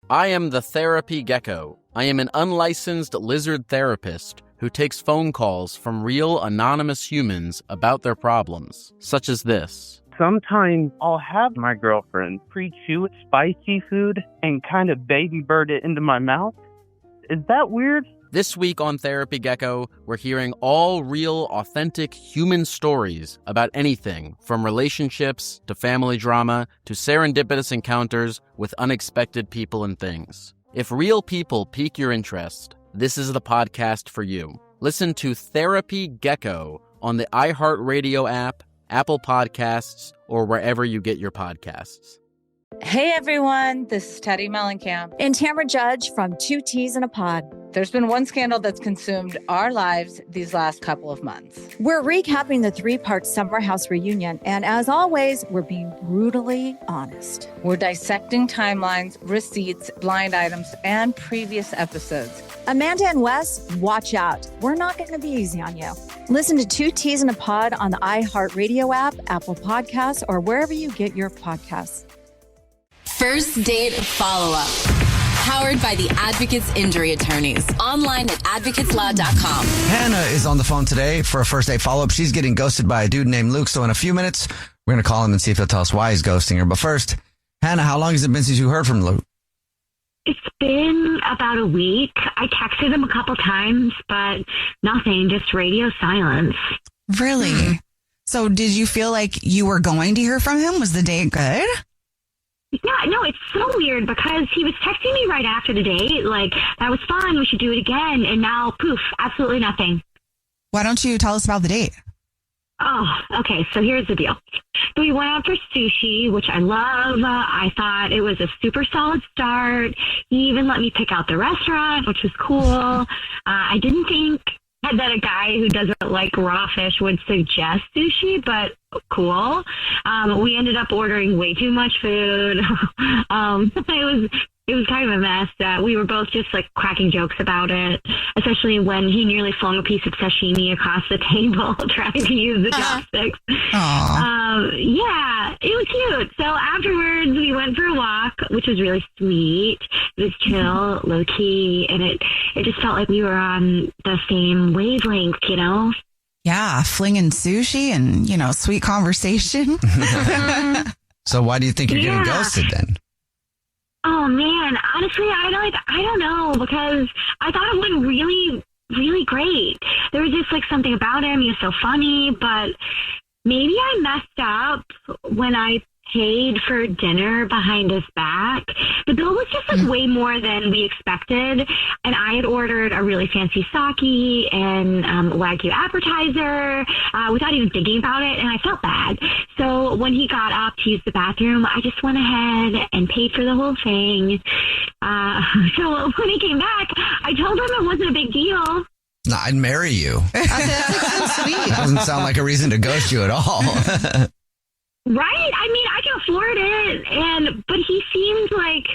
I am the Therapy Gecko. I am an unlicensed lizard therapist who takes phone calls from real anonymous humans about their problems, such as this. Sometimes I'll have my girlfriend pre-chew spicy food and kind of baby bird it into my mouth. Is that weird? This week on Therapy Gecko, we're hearing all real, authentic human stories about anything from relationships to family drama to serendipitous encounters with unexpected people and things. If real people pique your interest, this is the podcast for you. Listen to Therapy Gecko on the iHeartRadio app, Apple Podcasts, or wherever you get your podcasts. Hey everyone, this is Teddy Mellencamp and Tamara Judge from Two Teas in a Pod. There's been one scandal that's consumed our lives these last couple of months. We're recapping the 3-part Summer House reunion, and as always, we're being brutally honest. We're dissecting timelines, receipts, blind items, and previous episodes. Amanda and Wes, watch out. We're not going to be easy on you. Listen to Two Teas in a Pod on the iHeartRadio app, Apple Podcasts, or wherever you get your podcasts. First Date Follow-Up. Powered by the Advocates Injury Attorneys. Online at advocateslaw.com. Hannah is on the phone today for a first date follow-up. She's getting ghosted by a dude named Luke. So in a few minutes, we're going to call him and see if he'll tell us why he's ghosting her. But first, Hannah, how long has it been since you heard from Luke? It's been about a week. I texted him a couple times, but nothing, just radio silence. Really? So did you feel like you were going to hear from him? Was the date good? Yeah, no, it's so weird because he was texting me right after the date, like, that was fun, we should do it again, and now, poof, absolutely nothing. Why don't you tell us about the date? Oh, okay, so here's the deal. We went out for sushi, which I love. I thought it was a super solid start. He even let me pick out the restaurant, which was cool. I didn't think that a guy who doesn't like raw fish would suggest sushi, but cool. We ended up ordering way too much food. It was kind of a mess. We were both just like cracking jokes about it, especially when he nearly flung a piece of sashimi across the table trying to use the chopsticks. Yeah, it was cute. So afterwards, we went for a walk, which was really sweet. It was chill, low key, and it just felt like we were on the same wavelength, you know? Yeah, flinging sushi and, sweet conversation. So why do you think you're getting ghosted then? Oh man, honestly, I don't know, because I thought it went really, really great. There was just like something about him. He was so funny, but maybe I messed up when I paid for dinner behind his back. The bill was just like way more than we expected, and I had ordered a really fancy sake and Wagyu appetizer without even thinking about it, and I felt bad. So when he got up to use the bathroom, I just went ahead and paid for the whole thing. So when he came back, I told him it wasn't a big deal. No, I'd marry you. That's so sweet. That doesn't sound like a reason to ghost you at all. Right? I mean, I can afford it, but he seemed like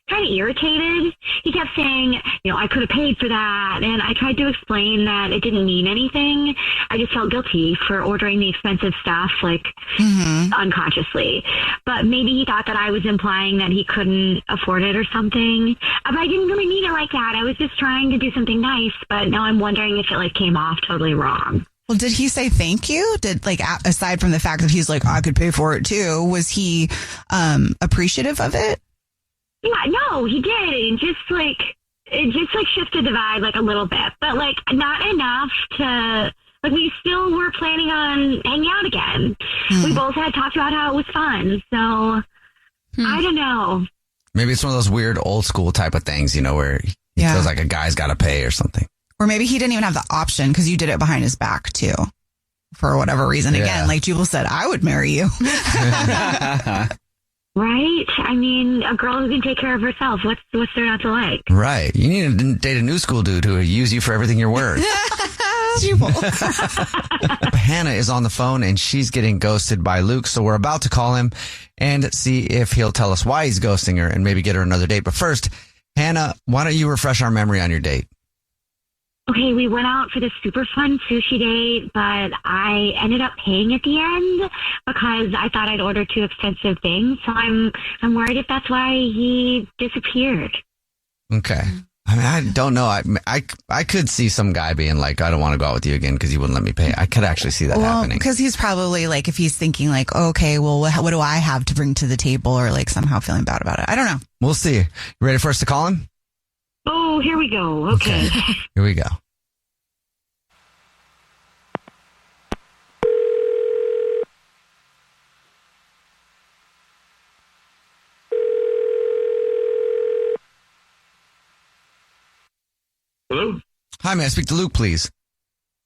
kind of irritated. He kept saying, I could have paid for that, and I tried to explain that it didn't mean anything. I just felt guilty for ordering the expensive stuff, like, unconsciously. But maybe he thought that I was implying that he couldn't afford it or something. But I didn't really mean it like that. I was just trying to do something nice, but now I'm wondering if it, came off totally wrong. Well, did he say thank you? Aside from the fact that he's like, I could pay for it too, was he appreciative of it? Yeah, no, he did. It just shifted the vibe a little bit, but not enough to we still were planning on hanging out again. We both had talked about how it was fun, so I don't know. Maybe it's one of those weird old school type of things, where he feels like a guy's got to pay or something. Or maybe he didn't even have the option because you did it behind his back too, for whatever reason. Yeah. Again, like Jubal said, I would marry you. Right? I mean, a girl who can take care of herself. What's there not to like? Right. You need to date a new school dude who will use you for everything you're worth. Jubal. Hannah is on the phone and she's getting ghosted by Luke. So we're about to call him and see if he'll tell us why he's ghosting her and maybe get her another date. But first, Hannah, why don't you refresh our memory on your date? Okay, we went out for this super fun sushi date, but I ended up paying at the end because I thought I'd ordered too expensive things. So I'm worried if that's why he disappeared. Okay. I mean, I don't know. I could see some guy being like, I don't want to go out with you again because you wouldn't let me pay. I could actually see that happening. Because he's probably like, if he's thinking like, okay, well, what do I have to bring to the table, or like somehow feeling bad about it? I don't know. We'll see. You ready for us to call him? Oh, here we go. Okay. Here we go. Hello? Hi, may I speak to Luke, please?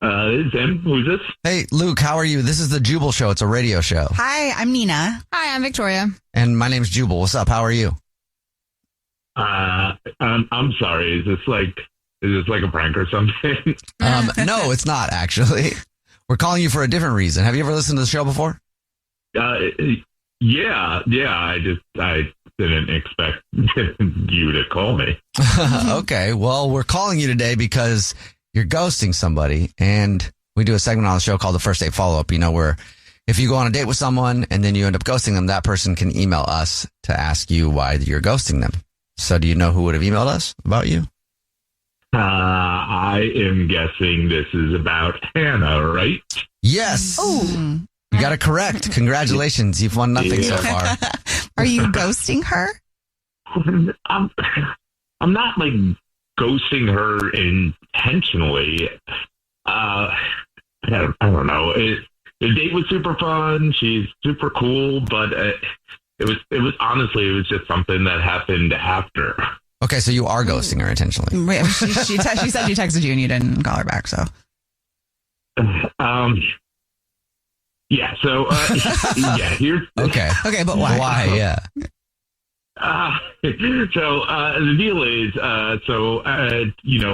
This is him. Who's this? Hey, Luke, how are you? This is the Jubal Show. It's a radio show. Hi, I'm Nina. Hi, I'm Victoria. And my name's Jubal. What's up? How are you? I'm sorry. Is this like a prank or something? No, it's not, actually. We're calling you for a different reason. Have you ever listened to the show before? Yeah. I didn't expect you to call me. Okay. Well, we're calling you today because you're ghosting somebody, and we do a segment on the show called the First Date Follow-Up, where if you go on a date with someone and then you end up ghosting them, that person can email us to ask you why you're ghosting them. So do you know who would have emailed us about you? I am guessing this is about Hannah, right? Yes. Oh, you got it correct. Congratulations. You've won nothing so far. are you ghosting her? I'm not like ghosting her intentionally. I don't know. The date was super fun. She's super cool, but it was honestly, it was just something that happened after. Okay, so you are ghosting her intentionally. Wait, she said she texted you and you didn't call her back, so. Yeah, so, yeah, here's... Okay, but why? Why, yeah. So the deal is,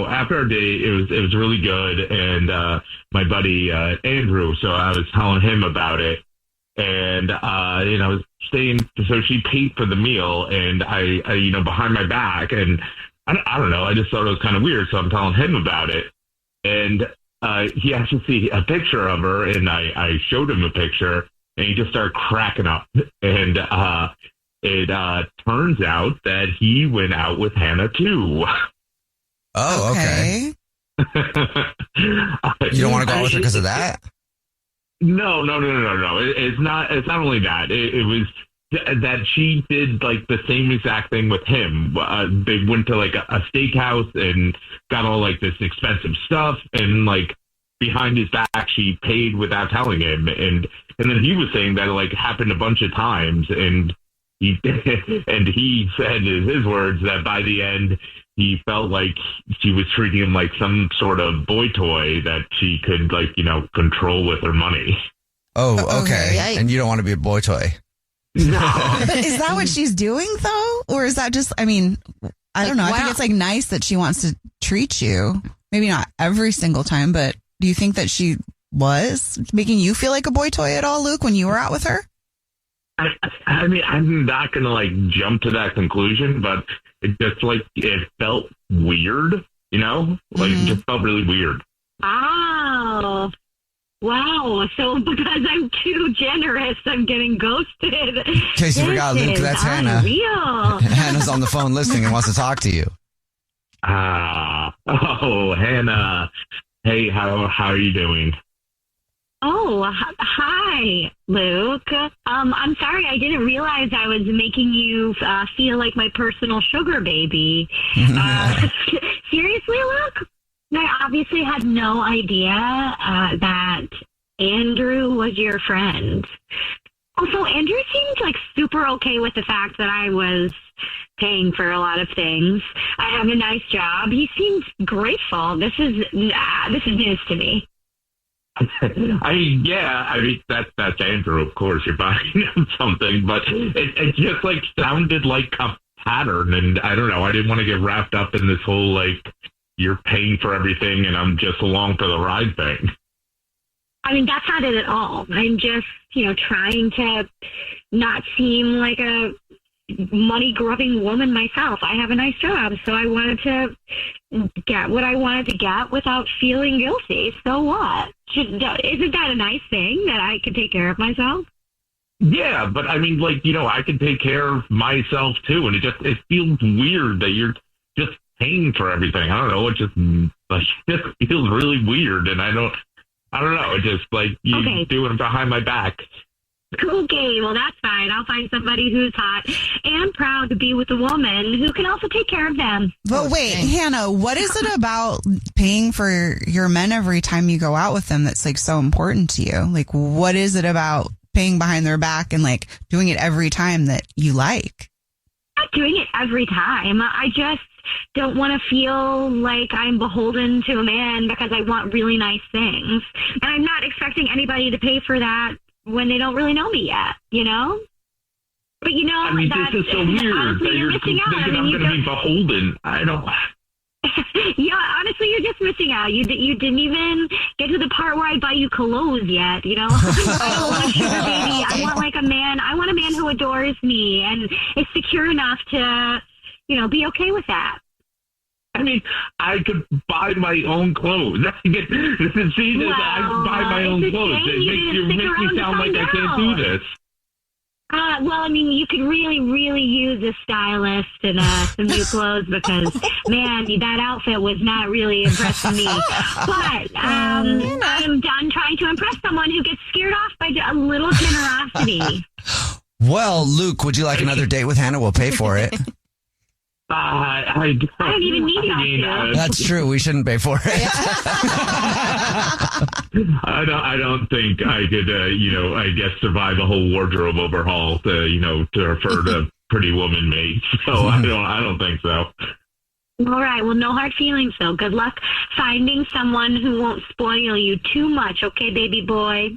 after our date, it was really good, and my buddy Andrew. So I was telling him about it, and I was staying. So she paid for the meal, and I behind my back, and I don't know. I just thought it was kind of weird, so I'm telling him about it, and he asked to see a picture of her, and I showed him a picture, and he just started cracking up, and it turns out that he went out with Hannah too. Oh, okay. You don't want to go out with her because of that? No. It's not only that. It was that she did like the same exact thing with him. They went to like a steakhouse and got all like this expensive stuff, and like behind his back, she paid without telling him. And then he was saying that it like happened a bunch of times, and he said in his words that by the end he felt like she was treating him like some sort of boy toy that she could control with her money. Oh, okay. And you don't want to be a boy toy. No. But is that what she's doing though? Or is that just, I don't know. I think it's like nice that she wants to treat you. Maybe not every single time, but do you think that she was making you feel like a boy toy at all, Luke, when you were out with her? I mean, I'm not going to jump to that conclusion, but it just it felt weird, it just felt really weird. Oh, wow. So because I'm too generous, I'm getting ghosted. In case you forgot, Luke, that's Hannah. Unreal. Hannah's on the phone listening and wants to talk to you. Oh, Hannah. Hey, how are you doing? Oh, hi, Luke. I'm sorry, I didn't realize I was making you feel like my personal sugar baby. Seriously, Luke? I obviously had no idea that Andrew was your friend. Also, Andrew seemed like super okay with the fact that I was paying for a lot of things. I have a nice job. He seemed grateful. This is news to me. That's Andrew, of course. You're buying him something, but it just sounded like a pattern, and I don't know. I didn't want to get wrapped up in this whole you're paying for everything and I'm just along for the ride thing. I mean, that's not it at all. I'm just, trying to not seem like a money-grubbing woman myself. I have a nice job, so I wanted to get what I wanted to get without feeling guilty. So what? Isn't that a nice thing that I can take care of myself? Yeah, but I mean, like, you know, I can take care of myself too, and it feels weird that you're just paying for everything. I don't know. It just feels really weird, and I don't know. It just like you doing it behind my back. Okay, well, that's fine. I'll find somebody who's hot and proud to be with a woman who can also take care of them. But wait, Hannah, what is it about paying for your men every time you go out with them that's like so important to you? Like, what is it about paying behind their back and like doing it every time that you like? I'm not doing it every time. I just don't want to feel like I'm beholden to a man because I want really nice things. And I'm not expecting anybody to pay for that when they don't really know me yet, you know? But you know, I mean, this is so weird that you're thinking I'm going to be beholden. I don't. Yeah, honestly, you're just missing out. You didn't even get to the part where I buy you clothes yet, you know? I don't want a sugar baby. I want a man who adores me and is secure enough to, you know, be okay with that. I mean, I could buy my own clothes. I can buy my own clothes. It makes me sound like I can't do this. Well, I mean, you could really, really use a stylist and some new clothes because, man, that outfit was not really impressing me. But I'm done trying to impress someone who gets scared off by a little generosity. Well, Luke, would you like another date with Hannah? We'll pay for it. I don't even need you. That's true. We shouldn't pay for it. I don't think I could, I guess survive a whole wardrobe overhaul to refer to Pretty Woman mate. So I don't think so. All right. Well, no hard feelings, though. Good luck finding someone who won't spoil you too much. Okay, baby boy.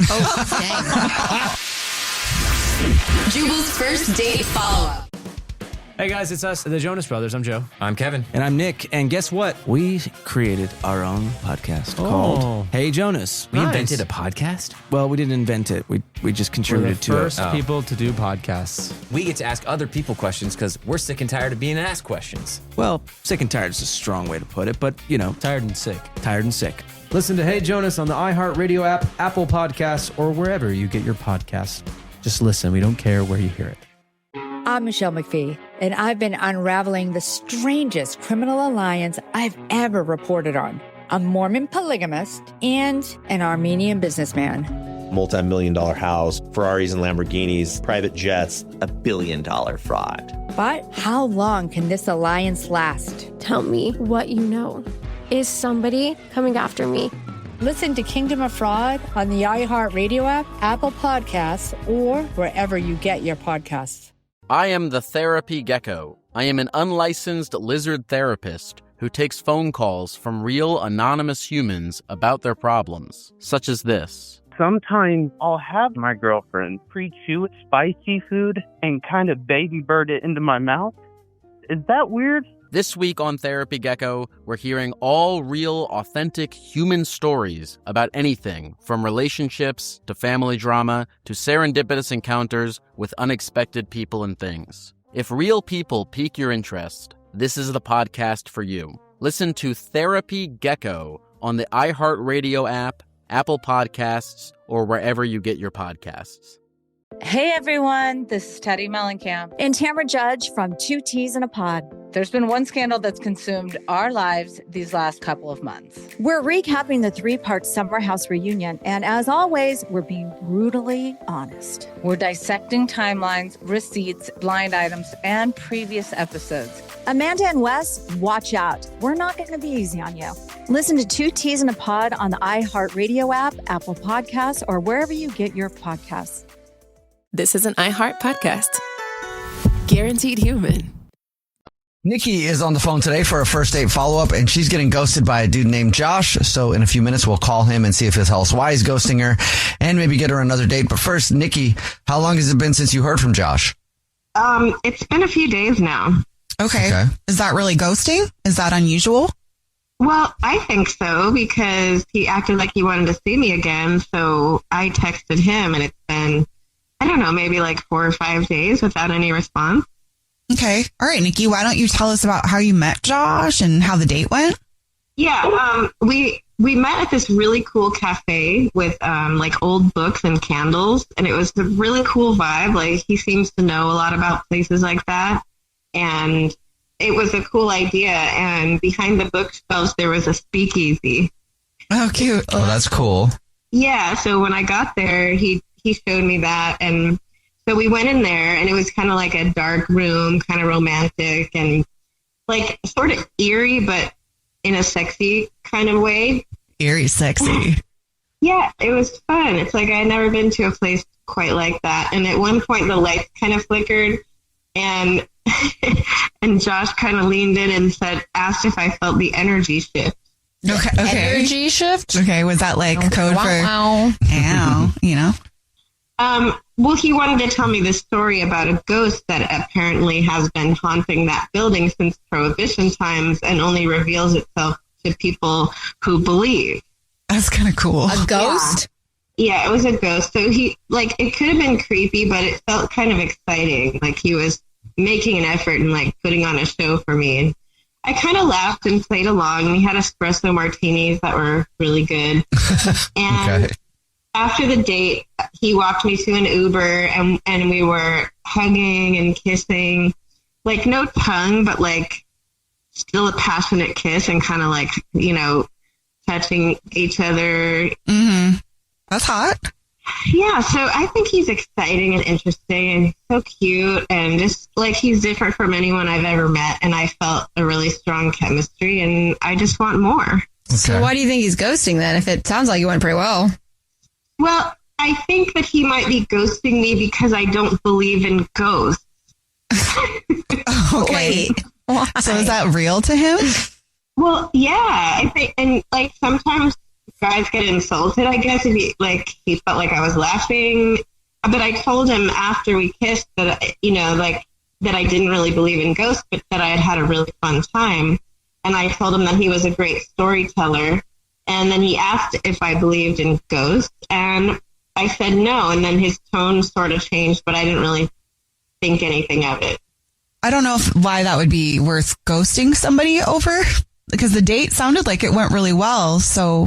Jubal's first date follow-up. Hey guys, it's us, the Jonas Brothers. I'm Joe. I'm Kevin. And I'm Nick. And guess what? We created our own podcast called Hey Jonas. We invented a podcast? Well, we didn't invent it. We just contributed to it. We're the first people to do podcasts. We get to ask other people questions because we're sick and tired of being asked questions. Well, sick and tired is a strong way to put it, but, you know. Tired and sick. Tired and sick. Listen to Hey Jonas on the iHeartRadio app, Apple Podcasts, or wherever you get your podcasts. Just listen. We don't care where you hear it. I'm Michelle McPhee, and I've been unraveling the strangest criminal alliance I've ever reported on. A Mormon polygamist and an Armenian businessman. Multi-million-dollar house, Ferraris and Lamborghinis, private jets, $1 billion fraud. But how long can this alliance last? Tell me what you know. Is somebody coming after me? Listen to Kingdom of Fraud on the iHeartRadio app, Apple Podcasts, or wherever you get your podcasts. I am the Therapy Gecko. I am an unlicensed lizard therapist who takes phone calls from real anonymous humans about their problems, such as this. Sometimes I'll have my girlfriend pre-chew spicy food and kind of baby bird it into my mouth. Is that weird? This week on Therapy Gecko, we're hearing all real, authentic human stories about anything from relationships to family drama to serendipitous encounters with unexpected people and things. If real people pique your interest, this is the podcast for you. Listen to Therapy Gecko on the iHeartRadio app, Apple Podcasts, or wherever you get your podcasts. Hey everyone, this is Teddy Mellencamp. And Tamara Judge from Two Teas in a Pod. There's been one scandal that's consumed our lives these last couple of months. We're recapping the 3-part Summer House reunion, and as always, we're being brutally honest. We're dissecting timelines, receipts, blind items, and previous episodes. Amanda and Wes, watch out. We're not going to be easy on you. Listen to Two Teas in a Pod on the iHeartRadio app, Apple Podcasts, or wherever you get your podcasts. This is an iHeart podcast. Guaranteed human. Nikki is on the phone today for a first date follow-up, and she's getting ghosted by a dude named Josh. So in a few minutes, we'll call him and see if he'll tell us why he's ghosting her and maybe get her another date. But first, Nikki, how long has it been since you heard from Josh? It's been a few days now. Okay. Is that really ghosting? Is that unusual? Well, I think so, because he acted like he wanted to see me again. So I texted him, and it's been, I don't know, maybe like 4 or 5 days without any response. Okay. All right, Nikki, why don't you tell us about how you met Josh and how the date went? Yeah, we met at this really cool cafe with like old books and candles, and it was a really cool vibe. Like, he seems to know a lot about places like that, and it was a cool idea. And behind the bookshelves there was a speakeasy. Oh, cute. Oh, that's cool. Yeah, so when I got there, he showed me that, and so we went in there, and it was kind of like a dark room, kind of romantic, and like sort of eerie, but in a sexy kind of way. Eerie sexy. Yeah, it was fun. It's like I'd never been to a place quite like that. And at one point the lights kind of flickered, and and Josh kind of leaned in and asked if I felt the energy shift. Okay. Energy shift? Okay, was that like code for ow, you know? Well, he wanted to tell me this story about a ghost that apparently has been haunting that building since Prohibition times and only reveals itself to people who believe. That's kind of cool. A ghost? Yeah, it was a ghost. So he, like, it could have been creepy, but it felt kind of exciting. Like, he was making an effort and, like, putting on a show for me. And I kind of laughed and played along. We had espresso martinis that were really good. And after the date, he walked me to an Uber, and we were hugging and kissing. Like, no tongue, but, like, still a passionate kiss and kind of, like, you know, touching each other. Mm-hmm. That's hot. Yeah, so I think he's exciting and interesting and so cute, and just, like, he's different from anyone I've ever met, and I felt a really strong chemistry, and I just want more. Okay. So why do you think he's ghosting then, if it sounds like it went pretty well? Well, I think that he might be ghosting me because I don't believe in ghosts. Okay. Why? So is that real to him? Well, yeah, I think, and like sometimes guys get insulted, I guess, if he felt like I was laughing. But I told him after we kissed that, you know, like, that I didn't really believe in ghosts, but that I had had a really fun time. And I told him that he was a great storyteller. And then he asked if I believed in ghosts, and I said no. And then his tone sort of changed, but I didn't really think anything of it. I don't know why that would be worth ghosting somebody over, because the date sounded like it went really well. So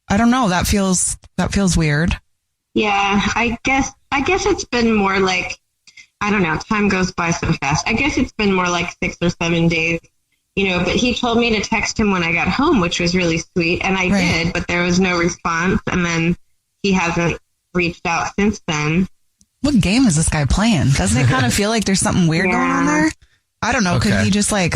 I don't know. That feels weird. Yeah, I guess it's been more like, I don't know, time goes by so fast. I guess it's been more like 6 or 7 days. You know, but he told me to text him when I got home, which was really sweet. And I did, but there was no response. And then he hasn't reached out since then. What game is this guy playing? Doesn't it kind of feel like there's something weird going on there? I don't know. Okay. Could he just like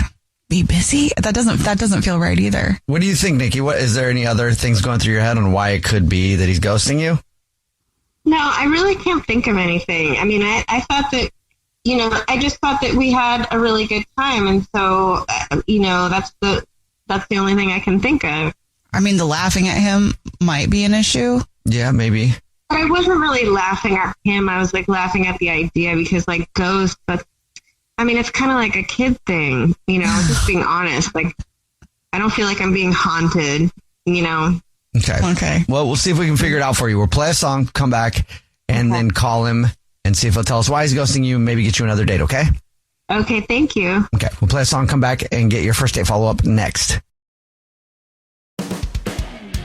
be busy? That doesn't feel right either. What do you think, Nikki? Is there any other things going through your head on why it could be that he's ghosting you? No, I really can't think of anything. I mean, I thought that, you know, I just thought that we had a really good time. And so, you know, that's the only thing I can think of. I mean, the laughing at him might be an issue. Yeah, maybe. But I wasn't really laughing at him. I was like laughing at the idea because, like, ghosts, it's kind of like a kid thing, you know, just being honest. Like, I don't feel like I'm being haunted, you know. Okay. Well, we'll see if we can figure it out for you. We'll play a song, come back, and then call him and see if he'll tell us why he's ghosting you, maybe get you another date, okay? Okay, thank you. Okay, we'll play a song, come back, and get your first date follow-up next.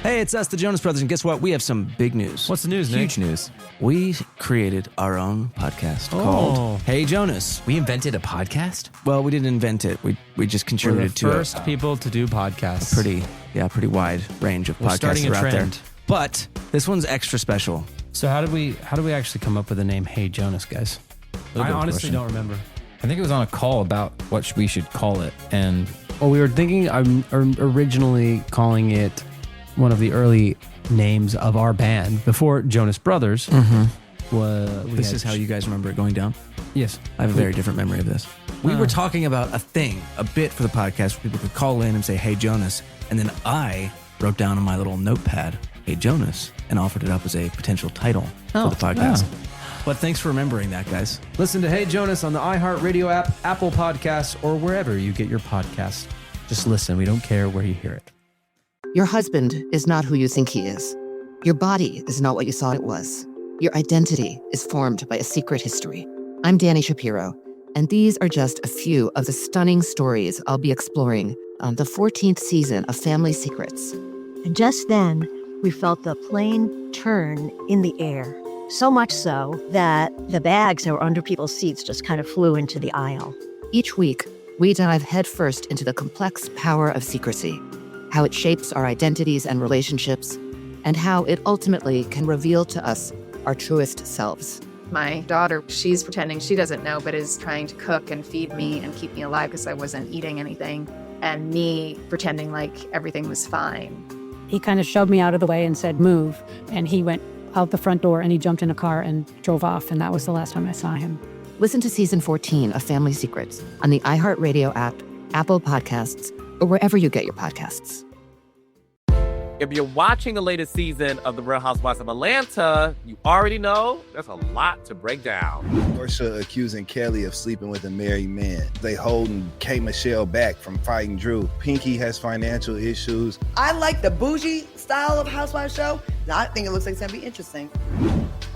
Hey, it's us, the Jonas Brothers, and guess what? We have some big news. What's the news, Nick? Huge news. We created our own podcast called Hey Jonas. We invented a podcast? Well, we didn't invent it. We just contributed to it. We're the first people to do podcasts. Pretty wide range of podcasts that are out there. But this one's extra special. So how did we actually come up with the name Hey Jonas, guys? I honestly don't remember. I think it was on a call about what we should call it, and we were thinking originally calling it one of the early names of our band before Jonas Brothers. Mm-hmm. This is how you guys remember it going down? Yes. I have a very different memory of this. We were talking about a bit for the podcast where people could call in and say, Hey Jonas, and then I wrote down on my little notepad, Hey Jonas, and offered it up as a potential title for the podcast. Yeah. But thanks for remembering that, guys. Listen to Hey Jonas on the iHeartRadio app, Apple Podcasts, or wherever you get your podcasts. Just listen. We don't care where you hear it. Your husband is not who you think he is. Your body is not what you thought it was. Your identity is formed by a secret history. I'm Dani Shapiro. And these are just a few of the stunning stories I'll be exploring on the 14th season of Family Secrets. And just then, we felt the plane turn in the air. So much so that the bags that were under people's seats just kind of flew into the aisle. Each week, we dive headfirst into the complex power of secrecy, how it shapes our identities and relationships, and how it ultimately can reveal to us our truest selves. My daughter, she's pretending she doesn't know, but is trying to cook and feed me and keep me alive because I wasn't eating anything. And me pretending like everything was fine. He kind of shoved me out of the way and said, move. And he went out the front door and he jumped in a car and drove off. And that was the last time I saw him. Listen to season 14 of Family Secrets on the iHeartRadio app, Apple Podcasts, or wherever you get your podcasts. If you're watching the latest season of The Real Housewives of Atlanta, you already know there's a lot to break down. Portia accusing Kelly of sleeping with a married man. They holding K. Michelle back from fighting Drew. Pinky has financial issues. I like the bougie style of Housewives show. I think it looks like it's going to be interesting.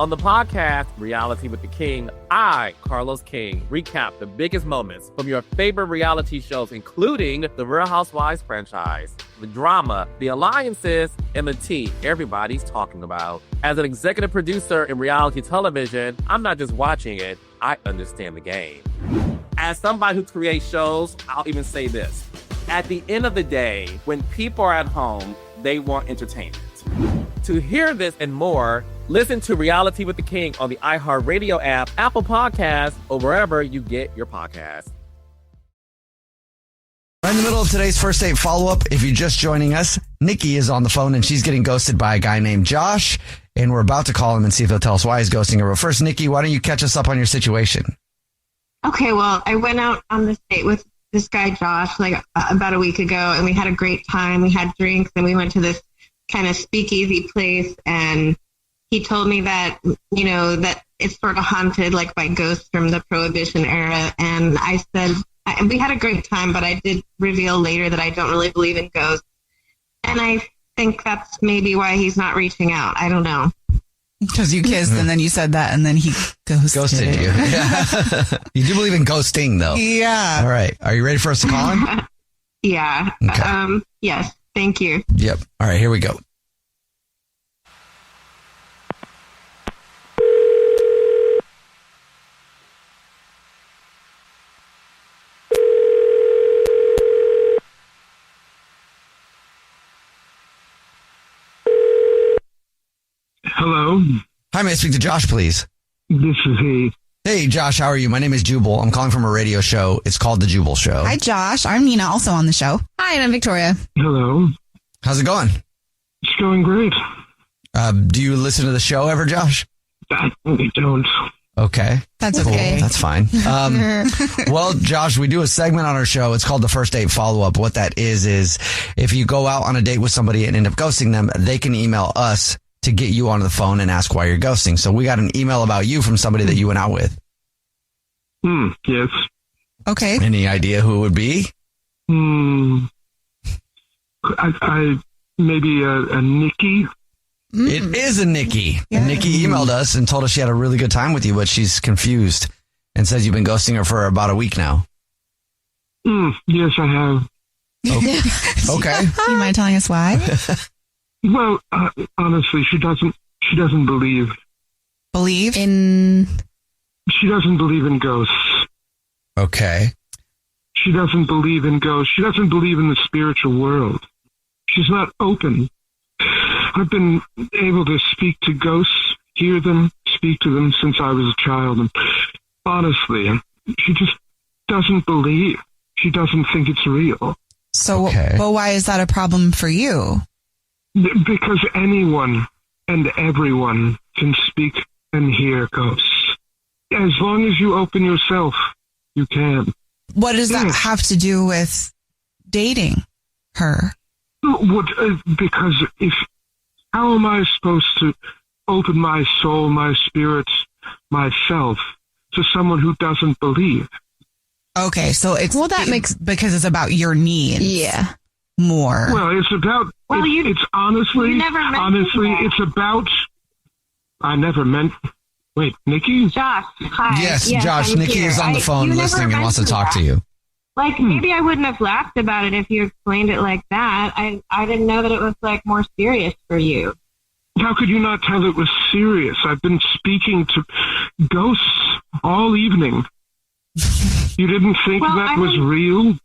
On the podcast, Reality with the King, I, Carlos King, recap the biggest moments from your favorite reality shows, including the Real Housewives franchise, the drama, the alliances, and the tea everybody's talking about. As an executive producer in reality television, I'm not just watching it, I understand the game. As somebody who creates shows, I'll even say this. At the end of the day, when people are at home, they want entertainment. To hear this and more, listen to Reality with the King on the iHeartRadio app, Apple Podcasts, or wherever you get your podcasts. Right in the middle of today's first date follow-up, if you're just joining us, Nikki is on the phone and she's getting ghosted by a guy named Josh, and we're about to call him and see if he'll tell us why he's ghosting her. But first, Nikki, why don't you catch us up on your situation? Okay, well, I went out on this date with this guy, Josh, like about a week ago, and we had a great time. We had drinks, and we went to this kind of speakeasy place, and he told me that, you know, that it's sort of haunted, like by ghosts from the Prohibition era. And I said, and we had a great time, but I did reveal later that I don't really believe in ghosts. And I think that's maybe why he's not reaching out. I don't know. Because you kissed and then you said that and then he ghosted you. Yeah. You do believe in ghosting, though. Yeah. All right. Are you ready for us to call him? Yeah. Okay. Yes. Thank you. Yep. All right. Here we go. Hello. Hi, may I speak to Josh, please? This is he. Hey, Josh, how are you? My name is Jubal. I'm calling from a radio show. It's called The Jubal Show. Hi, Josh. I'm Nina, also on the show. Hi, and I'm Victoria. Hello. How's it going? It's going great. Do you listen to the show ever, Josh? I don't. Okay. That's cool. okay. That's fine. Well, Josh, we do a segment on our show. It's called the First Date Follow-Up. What that is if you go out on a date with somebody and end up ghosting them, they can email us to get you on the phone and ask why you're ghosting. So we got an email about you from somebody that you went out with. Yes. Okay. Any idea who it would be? I maybe a Nikki. It is a Nikki. Yeah. Nikki emailed us and told us she had a really good time with you, but she's confused and says you've been ghosting her for about a week now. Yes, I have. Okay. You mind telling us why? Well, honestly, she doesn't believe. Believe in? She doesn't believe in ghosts. Okay. She doesn't believe in ghosts. She doesn't believe in the spiritual world. She's not open. I've been able to speak to ghosts, hear them, speak to them since I was a child. And honestly, she just doesn't believe. She doesn't think it's real. So, well, why is that a problem for you? Because anyone and everyone can speak and hear ghosts. As long as you open yourself, you can. What does that have to do with dating her? Because how am I supposed to open my soul, my spirit, myself to someone who doesn't believe? Okay, so it's because it's about your needs. Yeah. More. Well, it's about. Well, it's honestly, it's about. I never meant. Wait, Nikki? Josh, hi. Yes, Josh. I'm Nikki here. is on the phone you never listening and wants to mentioned talk that. to you. Like, maybe I wouldn't have laughed about it if you explained it like that. I didn't know that it was, like, more serious for you. How could you not tell it was serious? I've been speaking to ghosts all evening. You didn't think that was real?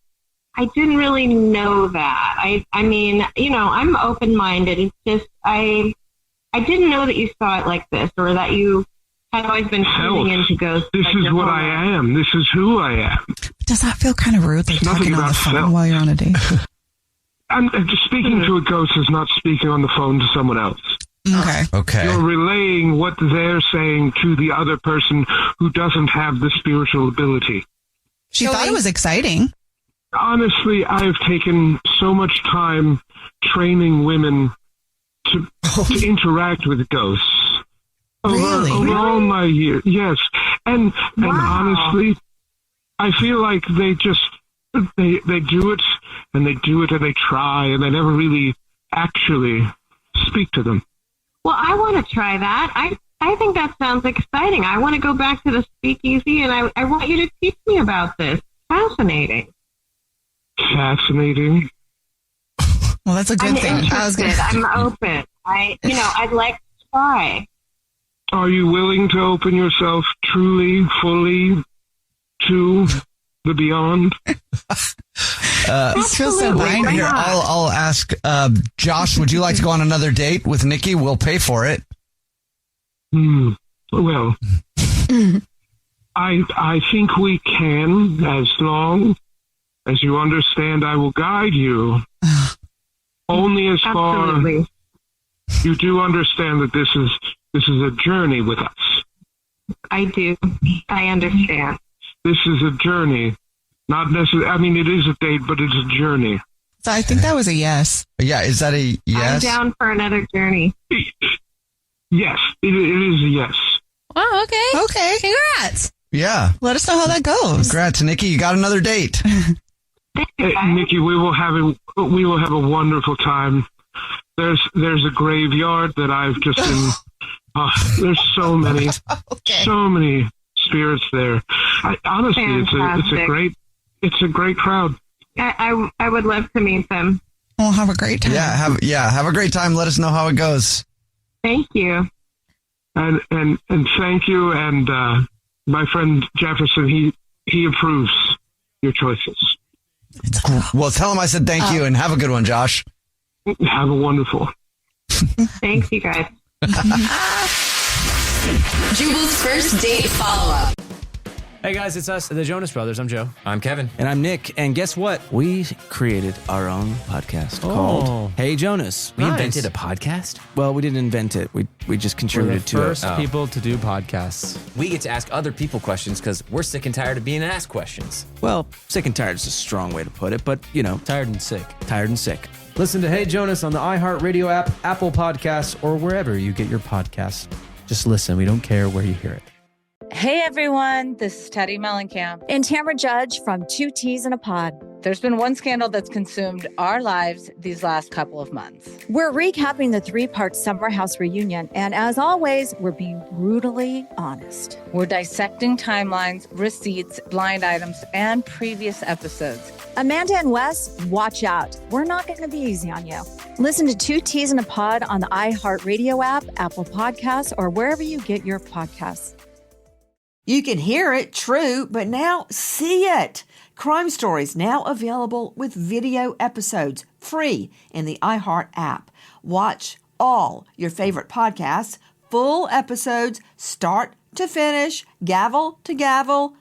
I didn't really know that. I mean, you know, I'm open-minded. It's just, I didn't know that you saw it like this, or that you had always been tuning into ghosts. This like is your what whole I life. am. This is who I am. Does that feel kind of rude, like Nothing talking on the about phone self. while you're on a date? Speaking to a ghost is not speaking on the phone to someone else. Okay. You're relaying what they're saying to the other person who doesn't have the spiritual ability. She thought it was exciting. Honestly, I've taken so much time training women to interact with ghosts. Over all my years. Yes. And honestly, I feel like they just, they do it and they try and they never really actually speak to them. Well, I want to try that. I think that sounds exciting. I want to go back to the speakeasy, and I want you to teach me about this. Fascinating. Fascinating. Well, that's a good thing. I'm open. I'd like to try. Are you willing to open yourself truly, fully to the beyond? This feels so binding. Here, I'll ask Josh, would you like to go on another date with Nikki? We'll pay for it. Well, I think we can, as long as you understand I will guide you. Only as far you do understand that this is a journey with us. I do. I understand. This is a journey. Not necessarily, I mean, it is a date, but it's a journey. So I think that was a yes. Yeah, is that a yes? I'm down for another journey. Yes, it is a yes. Oh, okay. Okay. Congrats. Yeah. Let us know how that goes. Congrats, Nikki. You got another date. Nikki, we will have a wonderful time. There's a graveyard that I've just been. There's so many spirits there. Honestly, it's a great crowd. I would love to meet them. We'll have a great time. Have a great time. Let us know how it goes. Thank you. And thank you. And my friend Jefferson, he approves your choices. Well, tell him I said thank you and have a good one, Josh. Have a wonderful. Thanks, you guys. Jubal's first date follow-up. Hey guys, it's us, the Jonas Brothers. I'm Joe. I'm Kevin. And I'm Nick. And guess what? We created our own podcast called Hey Jonas. We invented a podcast? Well, we didn't invent it. We just contributed to it. We're the first people to do podcasts. We get to ask other people questions because we're sick and tired of being asked questions. Well, sick and tired is a strong way to put it, but, you know. Tired and sick. Tired and sick. Listen to Hey Jonas on the iHeartRadio app, Apple Podcasts, or wherever you get your podcasts. Just listen. We don't care where you hear it. Hey everyone, this is Teddy Mellencamp. And Tamara Judge from Two Teas in a Pod. There's been one scandal that's consumed our lives these last couple of months. We're recapping the 3-part Summer House reunion, and as always, we're being brutally honest. We're dissecting timelines, receipts, blind items, and previous episodes. Amanda and Wes, watch out. We're not going to be easy on you. Listen to Two Teas in a Pod on the iHeartRadio app, Apple Podcasts, or wherever you get your podcasts. You can hear it, true, but now see it. Crime Stories now available with video episodes, free in the iHeart app. Watch all your favorite podcasts, full episodes, start to finish, gavel to gavel,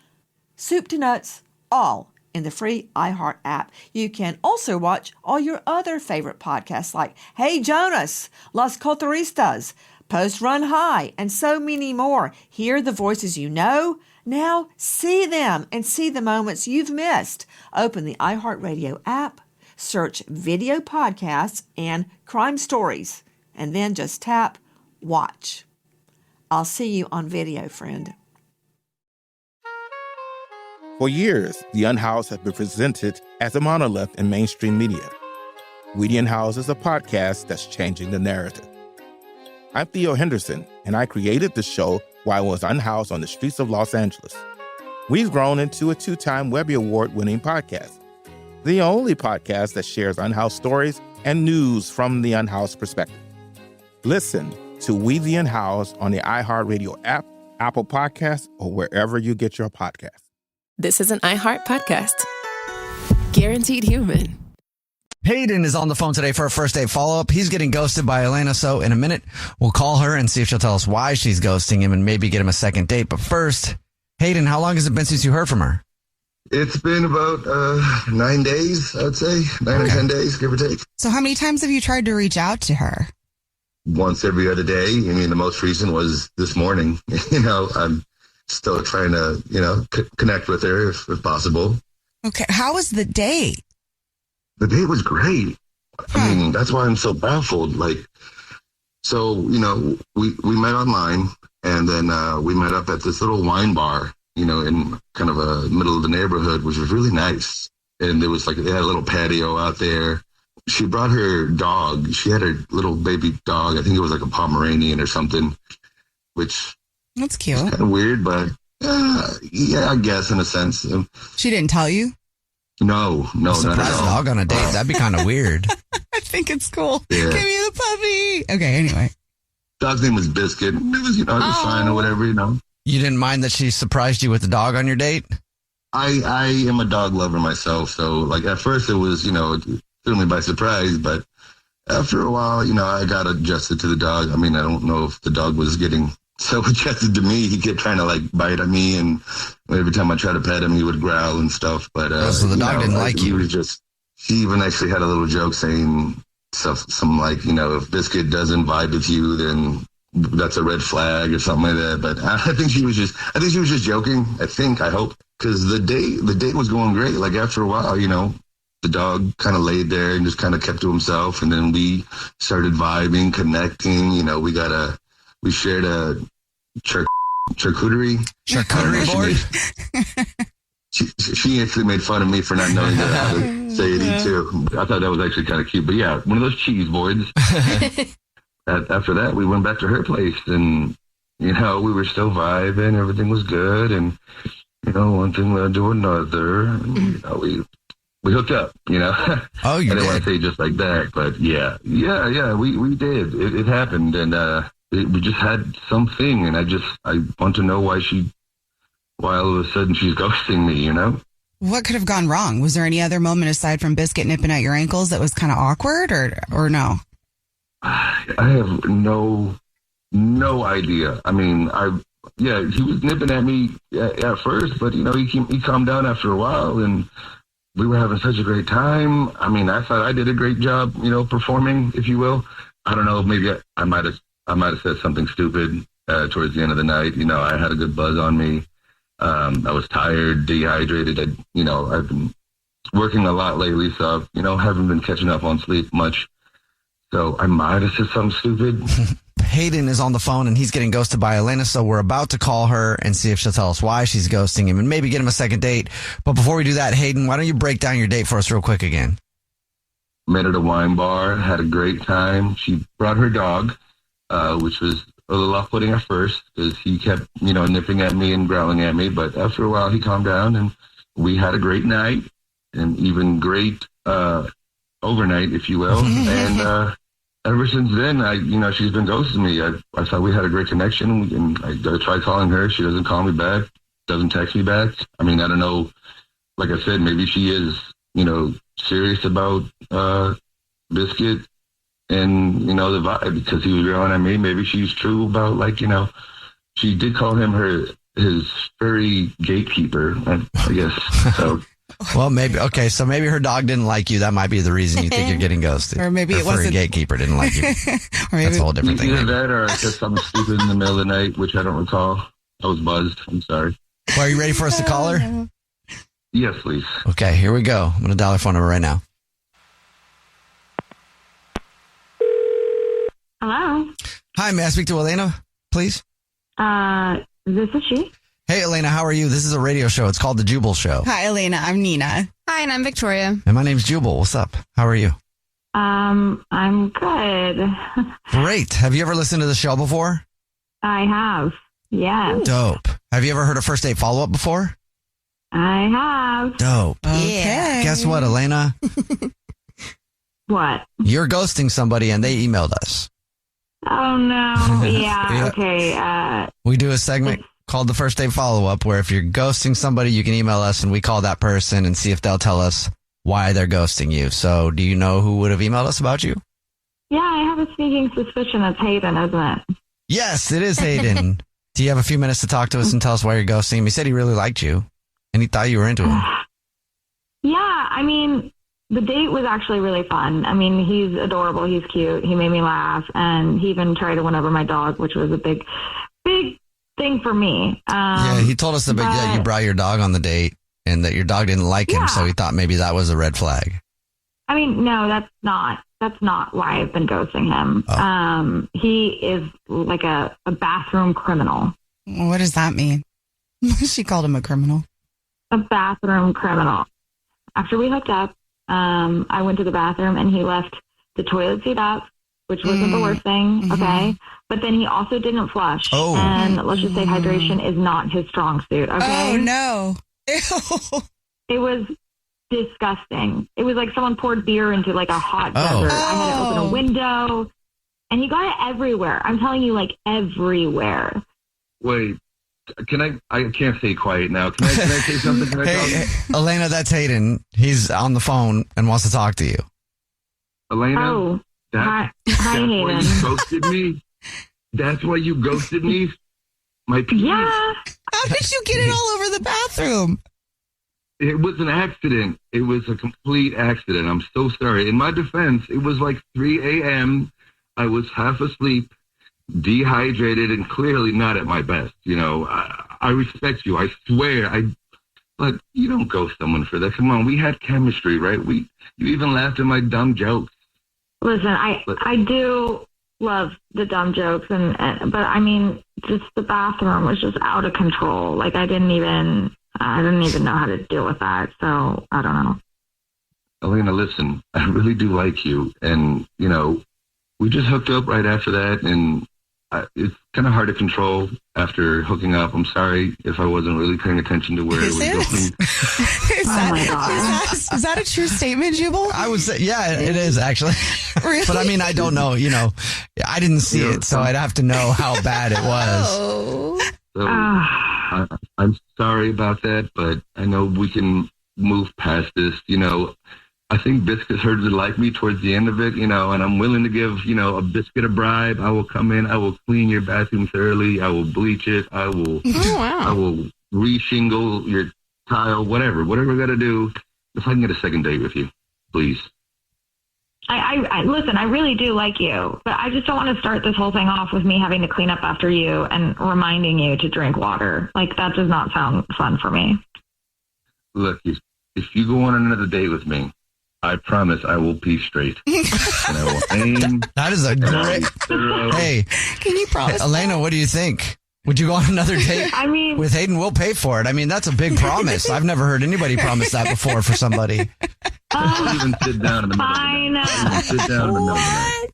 soup to nuts, all in the free iHeart app. You can also watch all your other favorite podcasts like Hey Jonas, Las Cotaristas, Post Run High, and so many more. Hear the voices you know. Now see them and see the moments you've missed. Open the iHeartRadio app, search video podcasts and crime stories, and then just tap watch. I'll see you on video, friend. For years, The Unhoused has been presented as a monolith in mainstream media. We the Unhoused is a podcast that's changing the narrative. I'm Theo Henderson, and I created the show while it was unhoused on the streets of Los Angeles. We've grown into a 2-time Webby Award-winning podcast, the only podcast that shares unhoused stories and news from the unhoused perspective. Listen to We the Unhoused on the iHeartRadio app, Apple Podcasts, or wherever you get your podcasts. This is an iHeart podcast. Guaranteed human. Hayden is on the phone today for a first date follow-up. He's getting ghosted by Elena, so in a minute, we'll call her and see if she'll tell us why she's ghosting him and maybe get him a second date. But first, Hayden, how long has it been since you heard from her? It's been about 9 days, I'd say. 9 or 10 days, give or take. So how many times have you tried to reach out to her? Once every other day. I mean, the most recent was this morning. I'm still trying to, connect with her if possible. Okay. How was the date? The date was great. I mean, that's why I'm so baffled. So, we met online, and then we met up at this little wine bar, in kind of a middle of the neighborhood, which was really nice. And there was they had a little patio out there. She brought her dog. She had her little baby dog. I think it was like a Pomeranian or something, which that's cute. Kind of weird, but yeah, I guess in a sense. She didn't tell you? No, Surprise not at all. dog on a date. That'd be kind of weird. I think it's cool. Yeah. Give me the puppy. Okay, anyway. Dog's name was Biscuit. It was, it was fine or whatever, You didn't mind that she surprised you with the dog on your date? I am a dog lover myself, so at first it was, threw me by surprise, but after a while, I got adjusted to the dog. I mean, I don't know if the dog was getting so adjusted to me. He kept trying to bite at me, and every time I tried to pet him, he would growl and stuff. But so the dog didn't like you. She even actually had a little joke saying if Biscuit doesn't vibe with you, then that's a red flag or something like that. But I think she was just joking. I hope, because the date was going great. After a while, the dog kind of laid there and just kind of kept to himself, and then we started vibing, connecting. We shared a charcuterie board. She actually made fun of me for not knowing how to say it too. I thought that was actually kind of cute. But yeah, one of those cheese boards. After that, we went back to her place, and we were still vibing. Everything was good, and one thing led to another. And, we hooked up. Oh, you I didn't did? want to say just like that, but yeah, we did. It happened, and we just had something, and I want to know why all of a sudden she's ghosting me. What could have gone wrong? Was there any other moment aside from Biscuit nipping at your ankles that was kind of awkward, or no? I have no idea. I mean, he was nipping at me at first, but he calmed down after a while, and we were having such a great time. I mean, I thought I did a great job, performing, if you will. I don't know, maybe I might have said something stupid towards the end of the night. I had a good buzz on me. I was tired, dehydrated. I've been working a lot lately, so haven't been catching up on sleep much. So I might have said something stupid. Hayden is on the phone, and he's getting ghosted by Elena, so we're about to call her and see if she'll tell us why she's ghosting him and maybe get him a second date. But before we do that, Hayden, why don't you break down your date for us real quick again? Met at a wine bar, had a great time. She brought her dog, which was a little off-putting at first because he kept, nipping at me and growling at me. But after a while, he calmed down, and we had a great night, and even great overnight, if you will. And ever since then, she's been ghosting me. I thought we had a great connection, and I tried calling her. She doesn't call me back, doesn't text me back. I mean, I don't know. Like I said, maybe she is, serious about Biscuit and, the vibe because he was growing at me. Maybe she's true about, she did call him his furry gatekeeper, I guess. So. Well, maybe. Okay, so maybe her dog didn't like you. That might be the reason you think you're getting ghosted. Or maybe it wasn't. Her gatekeeper didn't like you. Or maybe that's a whole different thing. Either that or I said something stupid in the middle of the night, which I don't recall. I was buzzed. I'm sorry. Well, are you ready for us to call her? Yes, please. Okay, here we go. I'm going to dial her phone number right now. Hello. Hi, may I speak to Elena, please? This is she. Hey, Elena, how are you? This is a radio show. It's called The Jubal Show. Hi, Elena. I'm Nina. Hi, and I'm Victoria. And my name's Jubal. What's up? How are you? I'm good. Great. Have you ever listened to the show before? I have. Yeah. Dope. Have you ever heard of first date follow-up before? I have. Dope. Okay. Guess what, Elena? What? You're ghosting somebody and they emailed us. Oh, no. Yeah. Yeah. Okay. We do a segment called the first date follow-up where if you're ghosting somebody, you can email us and we call that person and see if they'll tell us why they're ghosting you. So do you know who would have emailed us about you? Yeah, I have a sneaking suspicion it's Hayden, isn't it? Yes, it is Hayden. Do you have a few minutes to talk to us and tell us why you're ghosting him? He said he really liked you and he thought you were into him. Yeah, I mean, the date was actually really fun. I mean, he's adorable. He's cute. He made me laugh. And he even tried to win over my dog, which was a big thing for me. Yeah, he told us that you brought your dog on the date and that your dog didn't like him. So he thought maybe that was a red flag. I mean, no, that's not why I've been ghosting him. Oh. He is like a bathroom criminal. What does that mean? She called him a criminal. A bathroom criminal. After we hooked up, I went to the bathroom and he left the toilet seat up, which wasn't the worst thing, okay? But then he also didn't flush. Oh. And let's just say hydration is not his strong suit, okay? Oh, no. It was disgusting. It was like someone poured beer into like a hot desert. I had to open a window and he got it everywhere. I'm telling you, like everywhere. Wait, I can't stay quiet now. Can I say something? Can I Hey, Elena, that's Hayden. He's on the phone and wants to talk to you. Elena? Hi, that's why Hayden. you ghosted me? That's why you ghosted me? My penis? Yeah. How did you get it all over the bathroom? It was an accident. It was a complete accident. I'm so sorry. In my defense, it was like 3 a.m. I was half asleep, dehydrated, and clearly not at my best. You know, I respect you. I swear. But you don't ghost someone for that. Come on, we had chemistry, right? You even laughed at my dumb jokes. Listen, I do love the dumb jokes, but I mean, just the bathroom was just out of control. Like I didn't even know how to deal with that. So I don't know. Elena, listen, I really do like you. And, you know, we just hooked up right after that. And it's kind of hard to control after hooking up. I'm sorry if I wasn't really paying attention to where it was going. Is that a true statement, Jubal? I would say, yeah, it is actually. Really? But I mean, I don't know, I didn't see it, so I'd have to know how bad it was. So I'm sorry about that, but I know we can move past this. You know, I think Biscuit heard to like me towards the end of it, and I'm willing to give, a Biscuit a bribe. I will come in. I will clean your bathroom thoroughly. I will bleach it. I will re-shingle your tile, whatever I got to do. If I can get a second date with you, please. I listen, I really do like you, but I just don't want to start this whole thing off with me having to clean up after you and reminding you to drink water. Like, that does not sound fun for me. Look, if you go on another date with me, I promise I will pee straight. And I will aim. That is a great... Hey, can you promise Elena, what do you think? Would you go on another date with Hayden? We'll pay for it. I mean, that's a big promise. I've never heard anybody promise that before for somebody. Don't even sit down in the middle Fine. of the night. Sit down in the middle of the night.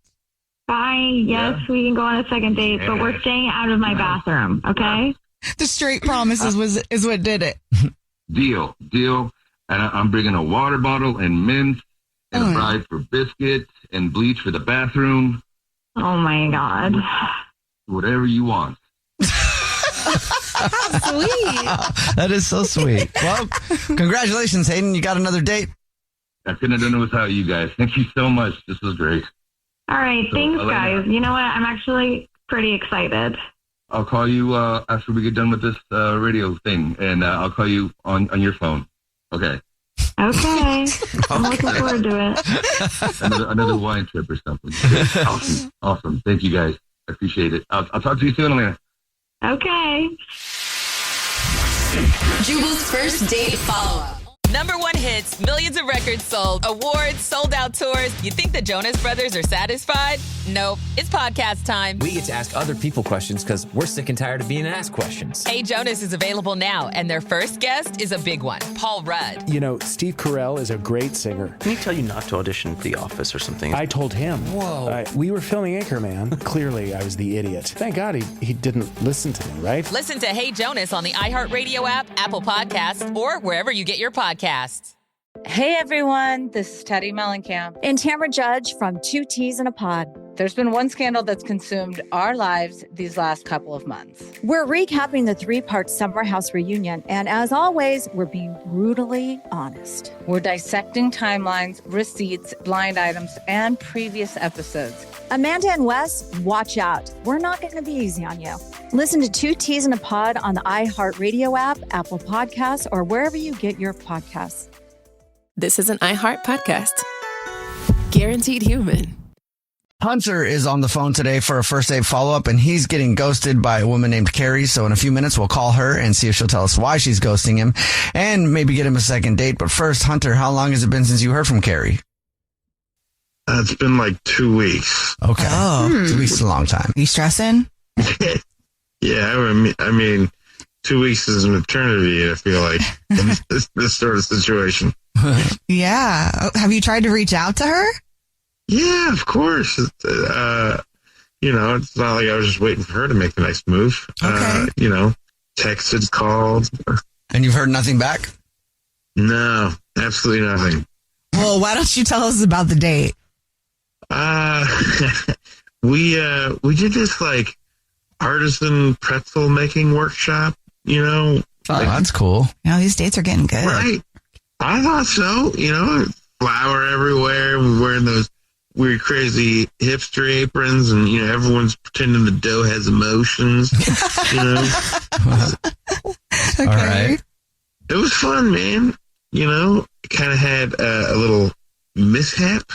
Fine. Yes, we can go on a second date, but we're staying out of my bathroom, okay? The straight promises is what did it. Deal. And I'm bringing a water bottle and mint and a bribe for biscuits and bleach for the bathroom. Oh, my God. Whatever you want. Sweet. That is so sweet. Well, congratulations, Hayden. You got another date. I couldn't have done it without you guys. Thank you so much. This was great. All right. Thanks, guys. You know what? I'm actually pretty excited. I'll call you after we get done with this radio thing, and I'll call you on your phone. Okay. Okay. I'm looking forward to it. Another wine trip or something. Awesome. Thank you, guys. I appreciate it. I'll talk to you soon, Elena. Okay. Jubal's first date follow-up. #1 hits, millions of records sold, awards, sold out tours. You think the Jonas Brothers are satisfied? Nope. It's podcast time. We get to ask other people questions because we're sick and tired of being asked questions. Hey Jonas is available now, and their first guest is a big one, Paul Rudd. You know, Steve Carell is a great singer. Can he tell you not to audition for The Office or something? I told him. Whoa. We were filming Anchorman. Clearly, I was the idiot. Thank God he didn't listen to me, right? Listen to Hey Jonas on the iHeartRadio app, Apple Podcasts, or wherever you get your podcasts. Hey everyone, this is Teddy Mellencamp and Tamara Judge from Two Teas in a Pod. There's been one scandal that's consumed our lives these last couple of months. We're recapping the 3-part Summer House reunion, and as always, we're being brutally honest. We're dissecting timelines, receipts, blind items, and previous episodes. Amanda and Wes, watch out. We're not going to be easy on you. Listen to Two Teas in a Pod on the iHeartRadio app, Apple Podcasts, or wherever you get your podcasts. This is an iHeart podcast. Guaranteed human. Hunter is on the phone today for a first date follow-up, and he's getting ghosted by a woman named Carrie. So in a few minutes, we'll call her and see if she'll tell us why she's ghosting him and maybe get him a second date. But first, Hunter, how long has it been since you heard from Carrie? It's been like 2 weeks. Okay. 2 weeks is a long time. You stressing? Yeah, I mean, 2 weeks is an eternity, I feel like, in this sort of situation. Yeah. Have you tried to reach out to her? Yeah, of course. It's not like I was just waiting for her to make the next move. Okay. Texted, called. And you've heard nothing back? No, absolutely nothing. Well, why don't you tell us about the date? We did this like artisan pretzel making workshop, Oh, that's cool. These dates are getting good. Right. I thought so, flour everywhere. We're wearing those weird, crazy hipster aprons, and, everyone's pretending the dough has emotions, Okay. All right. It was fun, man. Kind of had a little mishap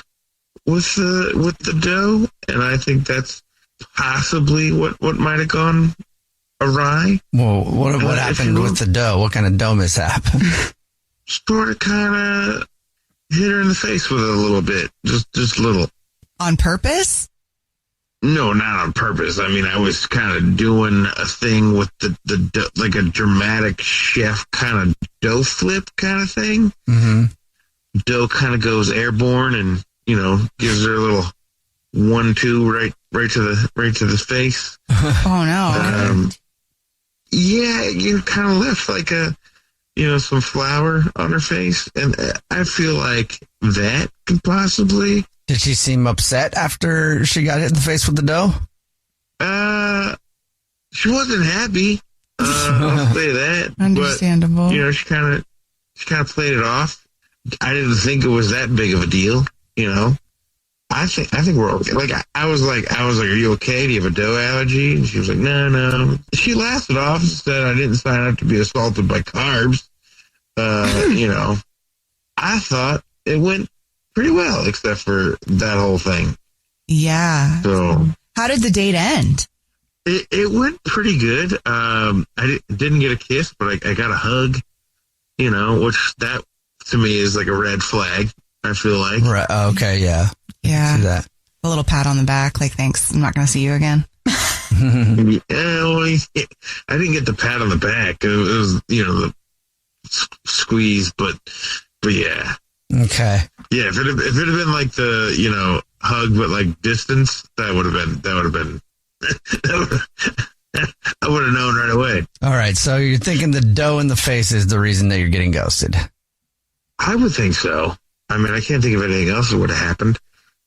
with the dough, and I think that's possibly what might have gone awry. Well, what happened with the dough? What kind of dough mishap? Sort of kind of hit her in the face with it a little bit. Just little. On purpose? No, not on purpose. I mean, I was kind of doing a thing with the dough, like a dramatic chef kind of dough flip kind of thing. Mm-hmm. Dough kind of goes airborne and, gives her a little 1-2 right to the face. Oh no. Yeah, you kind of left like some flour on her face, and I feel like that could possibly. Did she seem upset after she got hit in the face with the dough? She wasn't happy. I'll say that. Understandable. But, she kind of played it off. I didn't think it was that big of a deal. I think we're okay. Like I was like, are you okay? Do you have a dough allergy? And she was like, no. She laughed it off and said I didn't sign up to be assaulted by carbs. I thought it went pretty well, except for that whole thing. Yeah. So how did the date end? It went pretty good. I didn't get a kiss, but I got a hug. Which that to me is like a red flag. I feel like. Right. Okay. Yeah. Yeah. See that. A little pat on the back, like, thanks, I'm not going to see you again. I didn't get the pat on the back. It was, the squeeze, but yeah. Okay. Yeah, if it had been like the, hug, but like distance, that would have been, I would have known right away. All right. So you're thinking the dough in the face is the reason that you're getting ghosted? I would think so. I mean, I can't think of anything else that would have happened.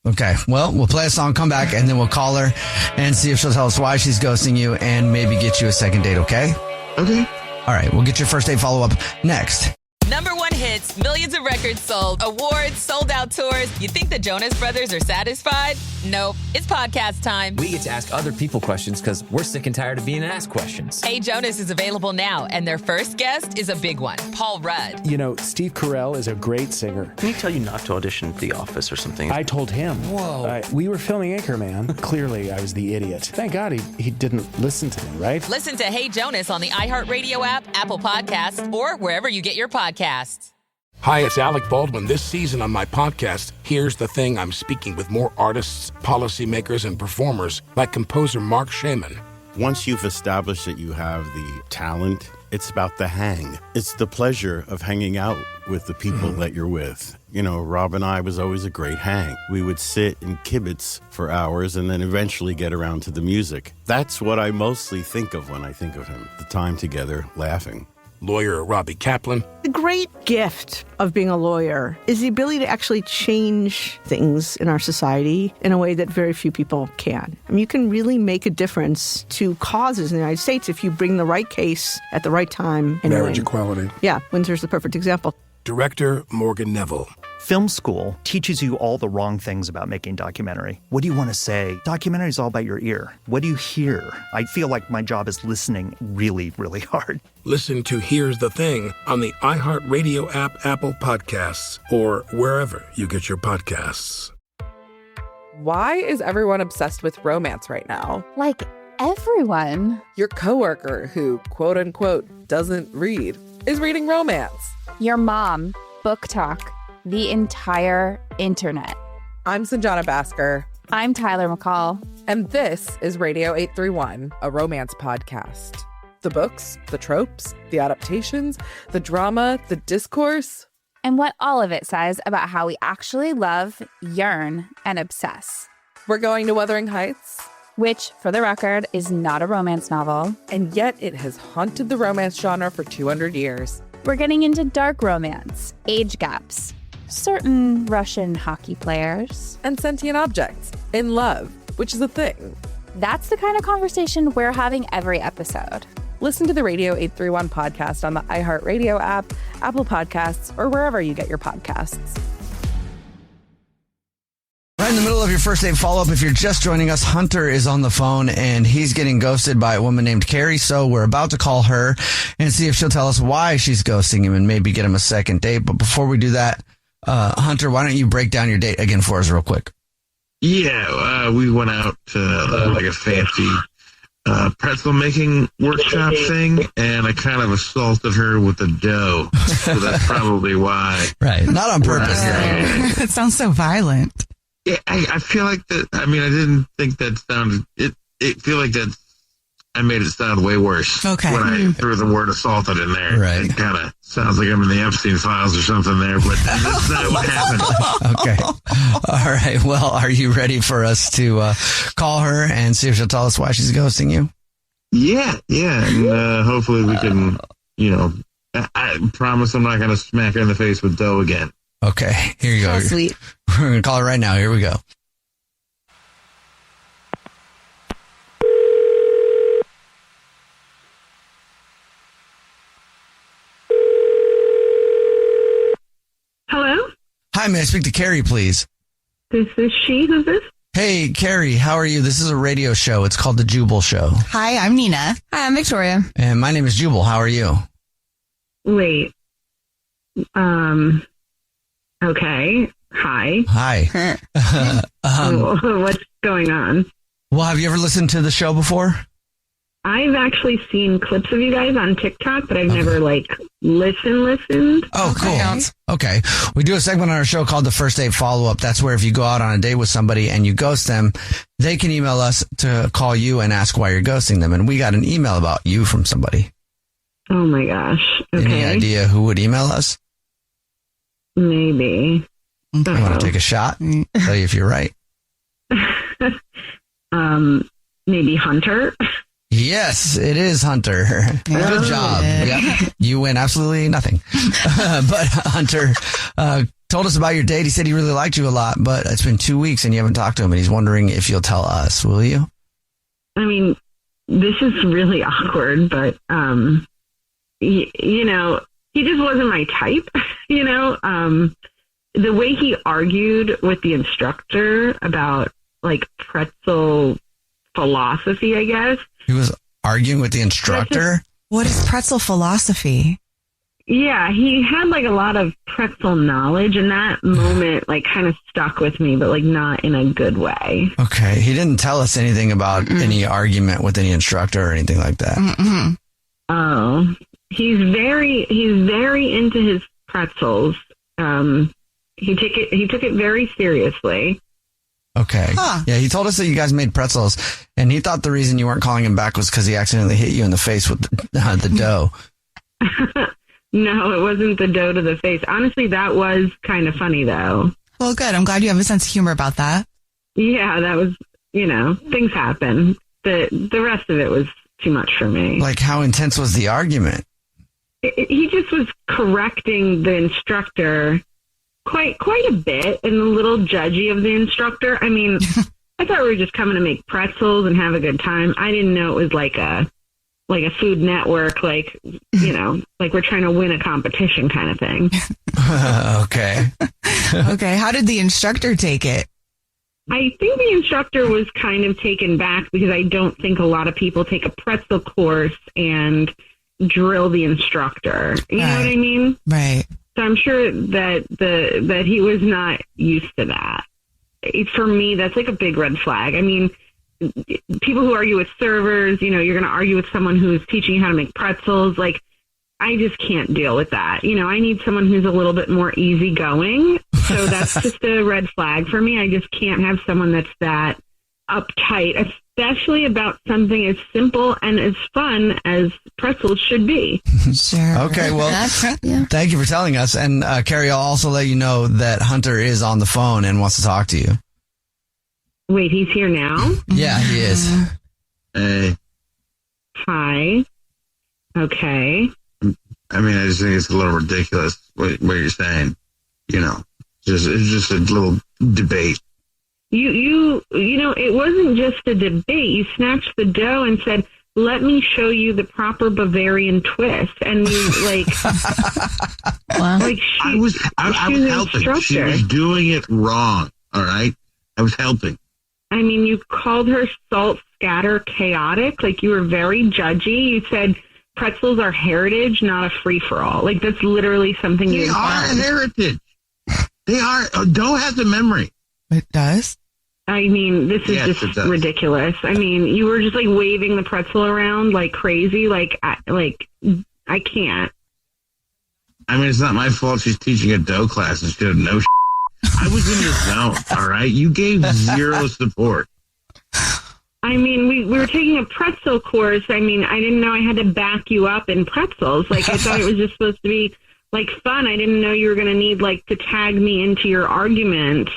Okay. Well, we'll play a song, come back, and then we'll call her and see if she'll tell us why she's ghosting you and maybe get you a second date, okay? Okay. All right. We'll get your first date follow-up next. #1 hits, millions of records sold, awards, sold out tours. You think the Jonas Brothers are satisfied? Nope. It's podcast time. We get to ask other people questions because we're sick and tired of being asked questions. Hey Jonas is available now, and their first guest is a big one, Paul Rudd. Steve Carell is a great singer. Can he tell you not to audition for The Office or something? I told him. Whoa. We were filming Anchorman. Clearly, I was the idiot. Thank God he didn't listen to me, right? Listen to Hey Jonas on the iHeartRadio app, Apple Podcasts, or wherever you get your podcasts. Hi, it's Alec Baldwin. This season on my podcast, Here's the Thing, I'm speaking with more artists, policymakers, and performers like composer Mark Shaman. Once you've established that you have the talent, it's about the hang. It's the pleasure of hanging out with the people that you're with. You know, Rob and I was always a great hang. We would sit and kibitz for hours and then eventually get around to the music. That's what I mostly think of when I think of him, the time together laughing. Lawyer Robbie Kaplan. The great gift of being a lawyer is the ability to actually change things in our society in a way that very few people can. I mean, you can really make a difference to causes in the United States if you bring the right case at the right time. And Marriage win. equality. Yeah, Windsor's the perfect example. Director Morgan Neville. Film school teaches you all the wrong things about making documentary. What do you want to say? Documentary is all about your ear. What do you hear? I feel like my job is listening really, really hard. Listen to Here's the Thing on the iHeartRadio app, Apple Podcasts, or wherever you get your podcasts. Why is everyone obsessed with romance right now? Like everyone. Your coworker who, quote unquote, doesn't read, is reading romance. Your mom, book talk. The entire internet. I'm Sanjana Bhaskar. I'm Tyler McCall. And this is Radio 831, a romance podcast. The books, the tropes, the adaptations, the drama, the discourse. And what all of it says about how we actually love, yearn, and obsess. We're going to Wuthering Heights. Which, for the record, is not a romance novel. And yet it has haunted the romance genre for 200 years. We're getting into dark romance, age gaps, certain Russian hockey players, and sentient objects in love, which is a thing. That's the kind of conversation we're having every episode. Listen to the Radio 831 podcast on the iHeartRadio app, Apple Podcasts, or wherever you get your podcasts. Right in the middle of your first date follow-up, if you're just joining us, Hunter is on the phone and he's getting ghosted by a woman named Carrie. So we're about to call her and see if she'll tell us why she's ghosting him and maybe get him a second date. But before we do that, Hunter, why don't you break down your date again for us real quick? Yeah, we went out to like a fancy pretzel making workshop thing, and I kind of assaulted her with the dough. So that's probably why. Right. Not on purpose. It sounds so violent. Yeah, I feel like that. I mean, I didn't think that sounded. It feel like that. I made it sound way worse. Okay. When I threw the word assaulted in there. Right. It kind of sounds like I'm in the Epstein files or something there, but that's not what happened. Okay. All right. Well, are you ready for us to call her and see if she'll tell us why she's ghosting you? Yeah. And hopefully we can, I promise I'm not going to smack her in the face with dough again. Okay. Here you go. So sweet. We're going to call her right now. Here we go. Hello? Hi, may I speak to Carrie, please? This is she? Who's this? Hey, Carrie, how are you? This is a radio show. It's called The Jubal Show. Hi, I'm Nina. Hi, I'm Victoria. And my name is Jubal. How are you? Wait. Okay. Hi. Hi. What's going on? Well, have you ever listened to the show before? I've actually seen clips of you guys on TikTok, but I've never listened. Oh, cool. Okay. We do a segment on our show called the First Date Follow-Up. That's where if you go out on a date with somebody and you ghost them, they can email us to call you and ask why you're ghosting them. And we got an email about you from somebody. Oh my gosh. Okay. Any idea who would email us? Maybe. You want to take a shot? Tell you if you're right. Maybe Hunter. Yes, it is Hunter. Good job. Yep. You win absolutely nothing. But Hunter told us about your date. He said he really liked you a lot, but it's been 2 weeks and you haven't talked to him, and he's wondering if you'll tell us. Will you? I mean, this is really awkward, but, he just wasn't my type, the way he argued with the instructor about pretzel philosophy, I guess. He was arguing with the instructor? What is pretzel philosophy? Yeah, he had a lot of pretzel knowledge, and that moment kind of stuck with me, but not in a good way. Okay. He didn't tell us anything about any argument with any instructor or anything like that. Oh, he's very into his pretzels, he took it very seriously. Okay. Huh. Yeah, he told us that you guys made pretzels, and he thought the reason you weren't calling him back was because he accidentally hit you in the face with the dough. No, it wasn't the dough to the face. Honestly, that was kind of funny, though. Well, good. I'm glad you have a sense of humor about that. Yeah, that was, things happen. The rest of it was too much for me. Like, how intense was the argument? He just was correcting the instructor quite a bit, and a little judgy of the instructor. I mean, I thought we were just coming to make pretzels and have a good time. I didn't know it was like a Food Network, like we're trying to win a competition kind of thing. Okay. Okay. How did the instructor take it? I think the instructor was kind of taken back because I don't think a lot of people take a pretzel course and drill the instructor. You know what I mean? Right. So I'm sure that he was not used to that. For me, that's like a big red flag. I mean, people who argue with servers, you're going to argue with someone who's teaching you how to make pretzels. Like, I just can't deal with that. I need someone who's a little bit more easygoing. So that's just a red flag for me. I just can't have someone that's that uptight, especially about something as simple and as fun as pretzels should be. Sure. Okay, well, thank you for telling us. And Carrie, I'll also let you know that Hunter is on the phone and wants to talk to you. Wait, he's here now? Yeah, he is. Hey. Hi. Okay. I mean, I just think it's a little ridiculous what you're saying. It's just a little debate. It wasn't just a debate. You snatched the dough and said, "Let me show you the proper Bavarian twist." And you I was helping. She was doing it wrong. All right, I was helping. I mean, you called her salt scatter chaotic. Like, you were very judgy. You said pretzels are heritage, not a free for all. Like, that's literally something you. They are heritage. They are. Dough has a memory. It does? I mean, this is just ridiculous. I mean, you were just like waving the pretzel around like crazy. I can't. I mean, it's not my fault she's teaching a dough class instead of no. I was in your zone, all right? You gave zero support. I mean, we were taking a pretzel course. I mean, I didn't know I had to back you up in pretzels. Like, I thought it was just supposed to be like fun. I didn't know you were going to need to tag me into your argument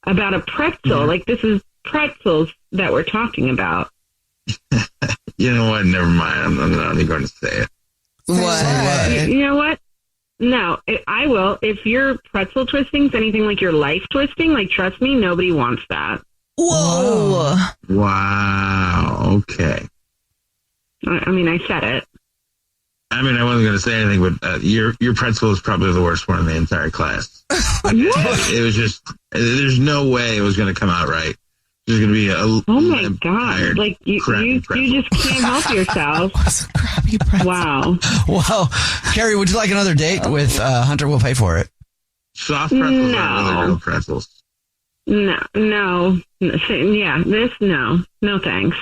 about a pretzel. Mm-hmm. Like, this is pretzels that we're talking about. You know what? Never mind. I'm not even going to say it. What? You know what? No, I will. If your pretzel twisting's anything like your life twisting, trust me, nobody wants that. Whoa. Wow. Okay. I mean, I said it. I mean, I wasn't going to say anything, but your pretzel is probably the worst one in the entire class. It was just, there's no way it was going to come out right. There's going to be oh my God. Like, you just can't help yourself. What's a crappy pretzel? Wow. Well, Carrie, would you like another date with Hunter? We'll pay for it. Soft pretzels are really real pretzels. No. Yeah, no thanks.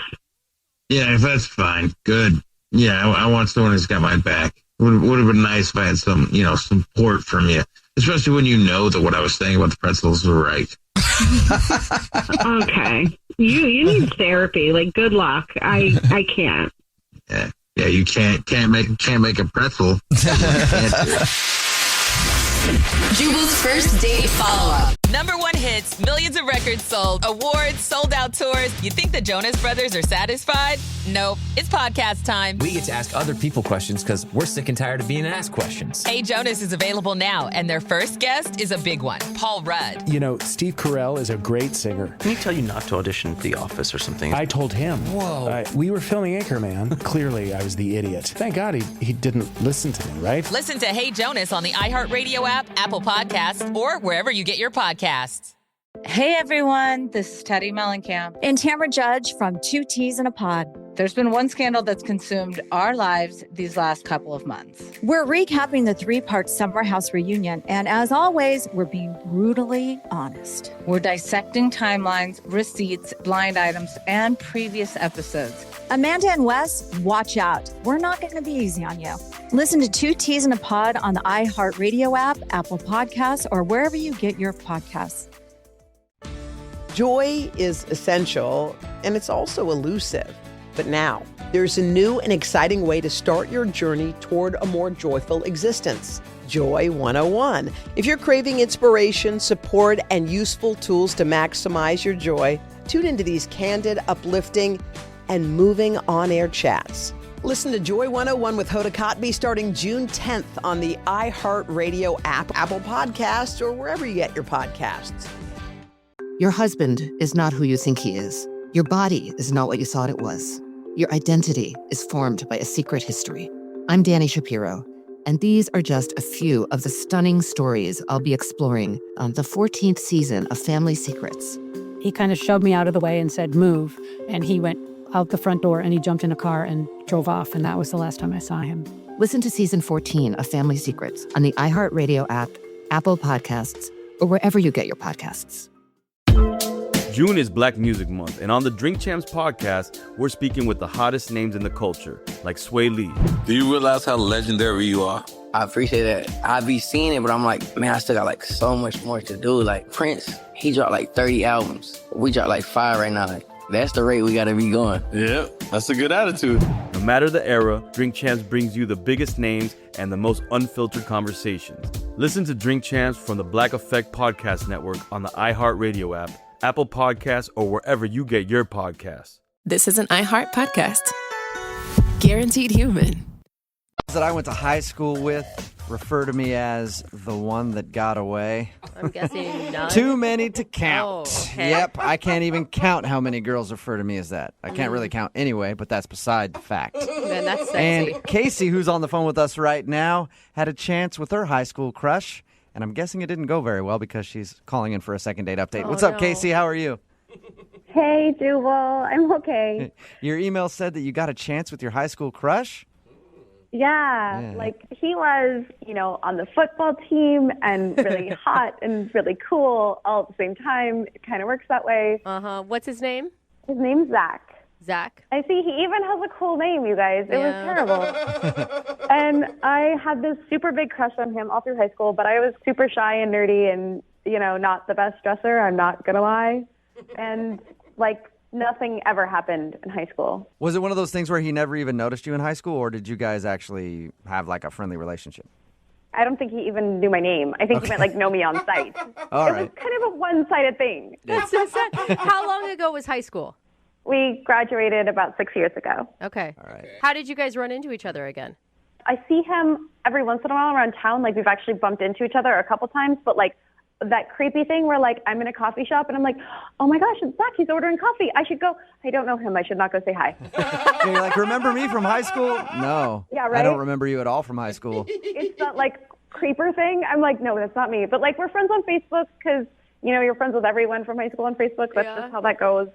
Yeah, if that's fine. Good. Yeah, I want someone who's got my back. Would have been nice if I had some, support from you. Especially when you know that what I was saying about the pretzels were right. Okay. You need therapy. Like, good luck. I can't. Yeah, you can't make a pretzel. Jubal's first date follow-up. #1 hits, millions of records sold, awards, sold out tours. You think the Jonas Brothers are satisfied? Nope. It's podcast time. We get to ask other people questions because we're sick and tired of being asked questions. Hey Jonas is available now, and their first guest is a big one, Paul Rudd. Steve Carell is a great singer. Can he tell you not to audition for The Office or something? I told him. Whoa. We were filming Anchorman. Clearly, I was the idiot. Thank God he didn't listen to me, right? Listen to Hey Jonas on the iHeartRadio app, Apple Podcasts, or wherever you get your podcasts. Hey everyone, this is Teddy Mellencamp. And Tamara Judge from Two Teas in a Pod. There's been one scandal that's consumed our lives these last couple of months. We're recapping the 3-part Summer House reunion, and as always, we're being brutally honest. We're dissecting timelines, receipts, blind items, and previous episodes. Amanda and Wes, watch out. We're not going to be easy on you. Listen to 2 T's in a Pod on the iHeartRadio app, Apple Podcasts, or wherever you get your podcasts. Joy is essential, and it's also elusive. But now, there's a new and exciting way to start your journey toward a more joyful existence. Joy 101. If you're craving inspiration, support, and useful tools to maximize your joy, tune into these candid, uplifting, and moving on-air chats. Listen to Joy 101 with Hoda Kotb starting June 10th on the iHeartRadio app, Apple Podcasts, or wherever you get your podcasts. Your husband is not who you think he is. Your body is not what you thought it was. Your identity is formed by a secret history. I'm Danny Shapiro, and these are just a few of the stunning stories I'll be exploring on the 14th season of Family Secrets. He kind of shoved me out of the way and said, move. And he went out the front door and he jumped in a car and drove off. And that was the last time I saw him. Listen to season 14 of Family Secrets on the iHeartRadio app, Apple Podcasts, or wherever you get your podcasts. June is Black Music Month, and on the Drink Champs podcast, we're speaking with the hottest names in the culture, like Sway Lee. Do you realize how legendary you are? I appreciate that. I be seeing it, but I'm like, man, I still got like so much more to do. Like Prince, he dropped like 30 albums. We dropped like 5 right now. Like, that's the rate we gotta be going. Yep, that's a good attitude. No matter the era, Drink Champs brings you the biggest names and the most unfiltered conversations. Listen to Drink Champs from the Black Effect Podcast Network on the iHeartRadio app, Apple Podcasts, or wherever you get your podcasts. This is an iHeart podcast. Guaranteed human. That I went to high school with refer to me as the one that got away. I'm guessing none. Too many to count. Oh, okay. Yep, I can't even count how many girls refer to me as that. I can't really count anyway, but that's beside the fact. Man, that's sexy. And Casey, who's on the phone with us right now, had a chance with her high school crush. And I'm guessing it didn't go very well because she's calling in for a second date update. What's up, Casey? How are you? Hey, Jubal. I'm okay. Your email said that you got a chance with your high school crush? Yeah, like he was, on the football team and really hot and really cool all at the same time. It kind of works that way. Uh-huh. What's his name? His name's Zach. Zach. I see he even has a cool name, you guys. It was terrible. And I had this super big crush on him all through high school, but I was super shy and nerdy and, not the best dresser. I'm not going to lie. And nothing ever happened in high school. Was it one of those things where he never even noticed you in high school, or did you guys actually have a friendly relationship? I don't think he even knew my name. I think he meant know me on sight. All it right. was kind of a one-sided thing. That's so sad. How long ago was high school? We graduated about 6 years ago. Okay. All right. How did you guys run into each other again? I see him every once in a while around town. We've actually bumped into each other a couple times, but that creepy thing where I'm in a coffee shop and I'm like, oh my gosh, it's Zach. He's ordering coffee. I should go. I don't know him. I should not go say hi. And you're like, remember me from high school? No. Yeah, right? I don't remember you at all from high school. It's that creeper thing. I'm like, no, that's not me. But we're friends on Facebook because, you're friends with everyone from high school on Facebook. That's just how that goes.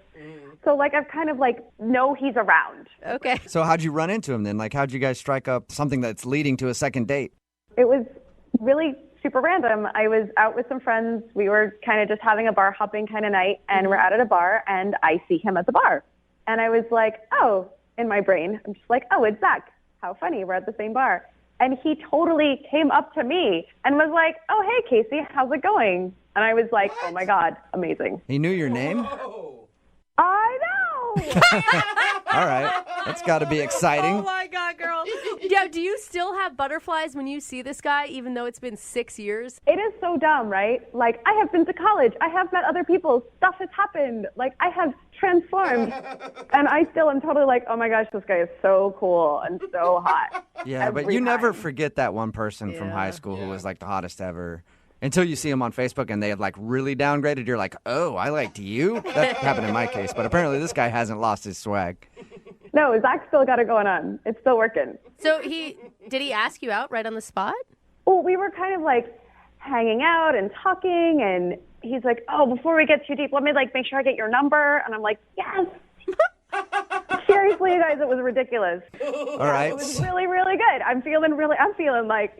So I've kind of know he's around. Okay. So how'd you run into him then? How'd you guys strike up something that's leading to a second date? It was really super random. I was out with some friends. We were kind of just having a bar hopping kind of night, and we're out at a bar, and I see him at the bar. And I was like, oh, in my brain, I'm just like, oh, it's Zach. How funny. We're at the same bar. And he totally came up to me and was like, oh, hey, Casey, how's it going? And I was like, oh, my God, amazing. He knew your name? I know. All right. That's got to be exciting. Oh, my God, girl. Yeah, do you still have butterflies when you see this guy, even though it's been 6 years? It is so dumb, right? I have been to college. I have met other people. Stuff has happened. I have transformed. And I still am totally oh my gosh, this guy is so cool and so hot. Yeah, but you never forget that one person from high school who was the hottest ever. Until you see them on Facebook and they had really downgraded, you're like, oh, I liked you? That happened in my case, but apparently this guy hasn't lost his swag. No, Zach's still got it going on. It's still working. So did he ask you out right on the spot? Well, we were kind of hanging out and talking, and he's like, oh, before we get too deep, let me make sure I get your number. And I'm like, yes. Cheers. Seriously, you guys, it was ridiculous. All right. It was really, really good. I'm feeling like,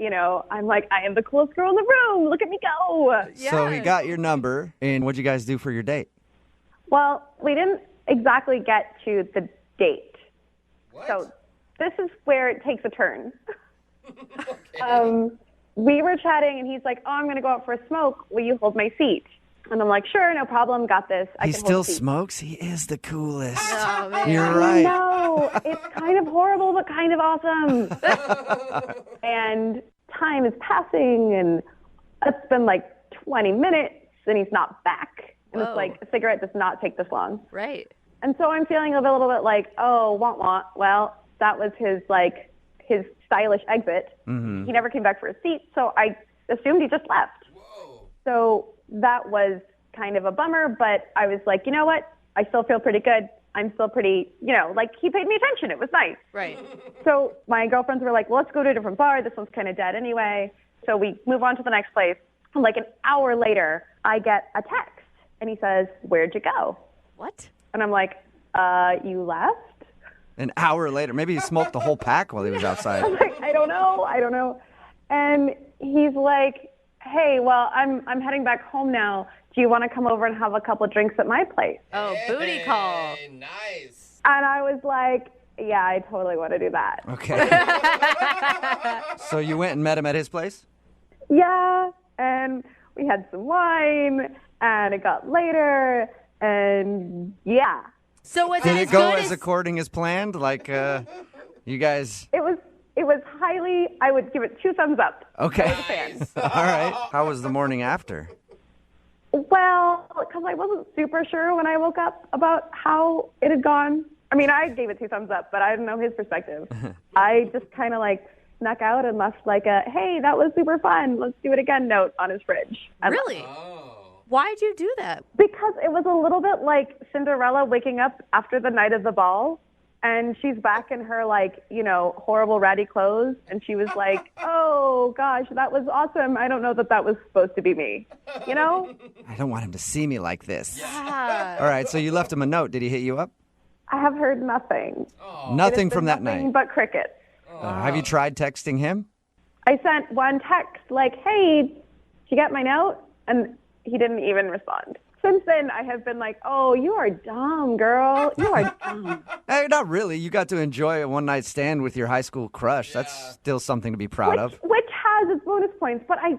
I'm like, I am the coolest girl in the room. Look at me go. So he got your number, and what'd you guys do for your date? Well, we didn't exactly get to the date. What? So this is where it takes a turn. We were chatting, and he's like, oh, I'm going to go out for a smoke. Will you hold my seat? And I'm like, sure, no problem. Got this. He still smokes? He is the coolest. Oh, man. You're right. No, it's kind of horrible, but kind of awesome. And time is passing, and it's been like 20 minutes, and he's not back. And it's like, a cigarette does not take this long. Right. And so I'm feeling a little bit like, oh, want. Well, that was his stylish exit. Mm-hmm. He never came back for his seat, so I assumed he just left. Whoa. So that was kind of a bummer, but I was like, you know what? I still feel pretty good. I'm still pretty, he paid me attention. It was nice. Right. So my girlfriends were like, well, let's go to a different bar. This one's kind of dead anyway. So we move on to the next place. And like an hour later, I get a text, and he says, where'd you go? What? And I'm like, you left? An hour later. Maybe he smoked the whole pack while he was outside. I'm like, I don't know. And he's like, hey, well, I'm heading back home now. Do you want to come over and have a couple drinks at my place? Oh, booty call. Nice. And I was like, yeah, I totally want to do that. Okay. So you went and met him at his place? Yeah, and we had some wine, and it got later, and yeah. So was Did it go as according as planned? Like, you guys... It was highly, I would give it 2 thumbs up. Okay. I was a fan. All right. How was the morning after? Well, because I wasn't super sure when I woke up about how it had gone. I mean, I gave it 2 thumbs up, but I didn't know his perspective. I just kind of snuck out and left hey, that was super fun. Let's do it again note on his fridge. Really? Why'd you do that? Because it was a little bit like Cinderella waking up after the night of the ball. And she's back in her, horrible ratty clothes. And she was like, oh, gosh, that was awesome. I don't know that was supposed to be me. I don't want him to see me like this. Yeah. All right, so you left him a note. Did he hit you up? I have heard nothing. Nothing from that night? But crickets. Have you tried texting him? I sent one text hey, did you get my note? And he didn't even respond. Since then, I have been like, oh, you are dumb, girl. You are dumb. Hey, not really. You got to enjoy a one-night stand with your high school crush. Yeah. That's still something to be proud of. Which has its bonus points. But I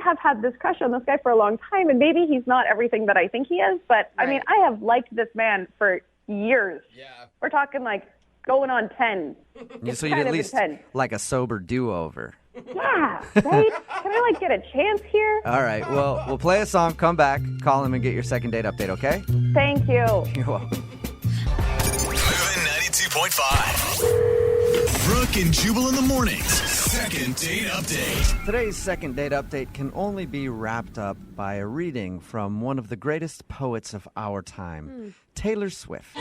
have had this crush on this guy for a long time, and maybe he's not everything that I think he is. But, right. I have liked this man for years. Yeah. We're talking, going on 10. So you'd at least like a sober do-over. Yeah, right? Can I get a chance here? All right, well, we'll play a song, come back, call him, and get your second date update, okay? Thank you. You're welcome. Moving 92.5. Brooke and Jubal in the mornings. Second date update. Today's second date update can only be wrapped up by a reading from one of the greatest poets of our time, Taylor Swift.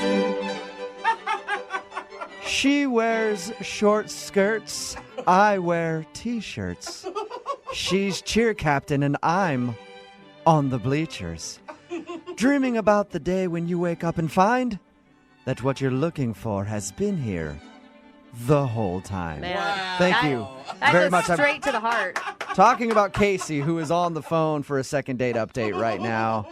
She wears short skirts, I wear t-shirts. She's cheer captain and I'm on the bleachers. Dreaming about the day when you wake up and find that what you're looking for has been here the whole time. Man. Thank you that very goes much. Straight to the heart. Talking about Casey, who is on the phone for a second date update right now.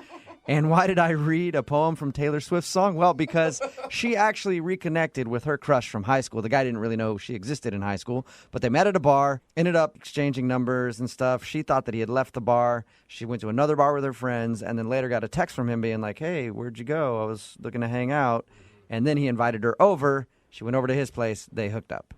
And why did I read a poem from Taylor Swift's song? Well, because she actually reconnected with her crush from high school. The guy didn't really know she existed in high school, but they met at a bar, ended up exchanging numbers and stuff. She thought that he had left the bar. She went to another bar with her friends, and then later got a text from him being like, hey, where'd you go? I was looking to hang out. And then he invited her over. She went over to his place. They hooked up.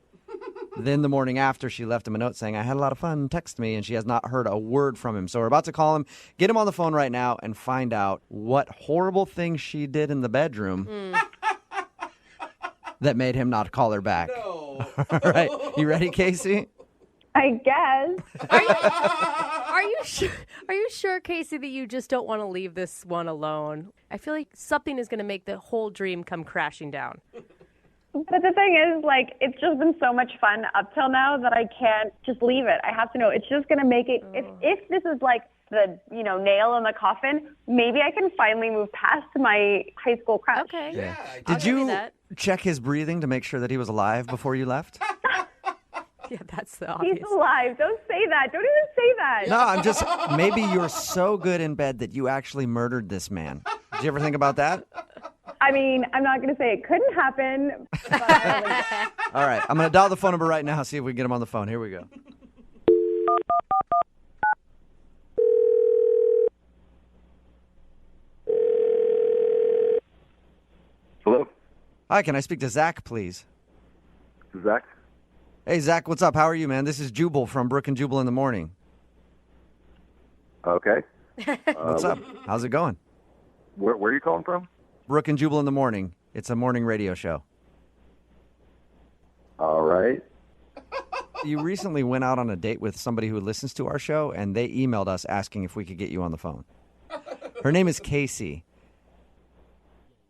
Then the morning after, she left him a note saying, I had a lot of fun, text me, and she has not heard a word from him. So we're about to call him, get him on the phone right now, and find out what horrible thing she did in the bedroom that made him not call her back. No. All right. You ready, Casey? I guess. Are you sure, Casey, that you just don't want to leave this one alone? I feel like something is going to make the whole dream come crashing down. But the thing is, it's just been so much fun up till now that I can't just leave it. I have to know it's just going to make it. If this is the the, nail in the coffin. Maybe I can finally move past my high school crush. Okay. Yeah. I'll Did give you that. check his breathing to make sure that he was alive before you left? Yeah, that's the obvious. He's alive. Don't say that. Don't even say that. No, I'm just, maybe you're so good in bed that you actually murdered this man. Did you ever think about that? I mean, I'm not going to say it couldn't happen. But All right, I'm going to dial the phone number right now, see if we can get him on the phone. Here we go. Hello? Hi, can I speak to Zach, please? This is Zach? Hey, Zach, what's up? How are you, man? This is Jubal from Brooke and Jubal in the morning. Okay. What's up? How's it going? Where are you calling from? Brooke and Jubal in the morning. It's a morning radio show. All right. You recently went out on a date with somebody who listens to our show, and they emailed us asking if we could get you on the phone. Her name is Casey.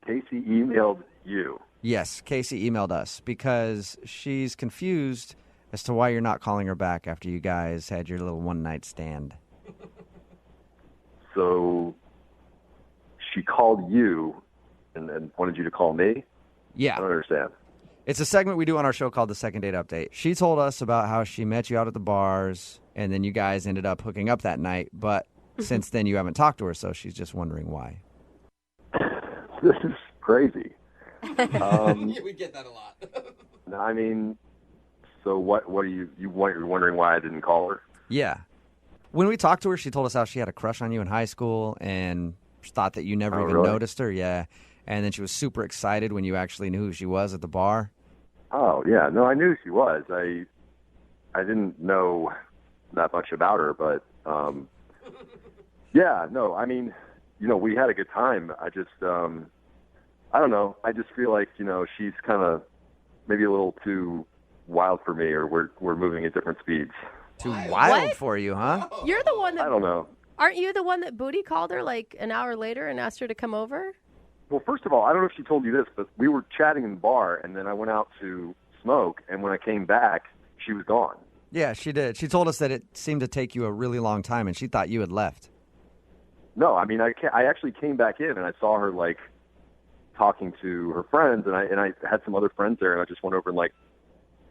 Casey emailed you. Yes, Casey emailed us because she's confused as to why you're not calling her back after you guys had your little one-night stand. So she called you and wanted you to call me? Yeah. I don't understand. It's a segment we do on our show called the Second Date Update. She told us about how she met you out at the bars, and then you guys ended up hooking up that night, but since then you haven't talked to her, so she's just wondering why. This is crazy. We get that a lot. I mean, so what are you're wondering why I didn't call her? Yeah. When we talked to her, she told us how she had a crush on you in high school and thought that you never even really? noticed her. Yeah. And then she was super excited when you actually knew who she was at the bar. Oh, yeah. No, I knew who she was. I didn't know that much about her, but yeah, no, I mean, we had a good time. I just, I don't know. I just feel like, she's kind of maybe a little too wild for me, or we're moving at different speeds. Too wild for you, huh? You're the one that... I don't know. Aren't you the one that Booty called her like an hour later and asked her to come over? Well, first of all, I don't know if she told you this, but we were chatting in the bar, and then I went out to smoke, and when I came back, she was gone. Yeah, she did. She told us that it seemed to take you a really long time, and she thought you had left. No, I mean, I actually came back in, and I saw her, talking to her friends, and I had some other friends there, and I just went over and,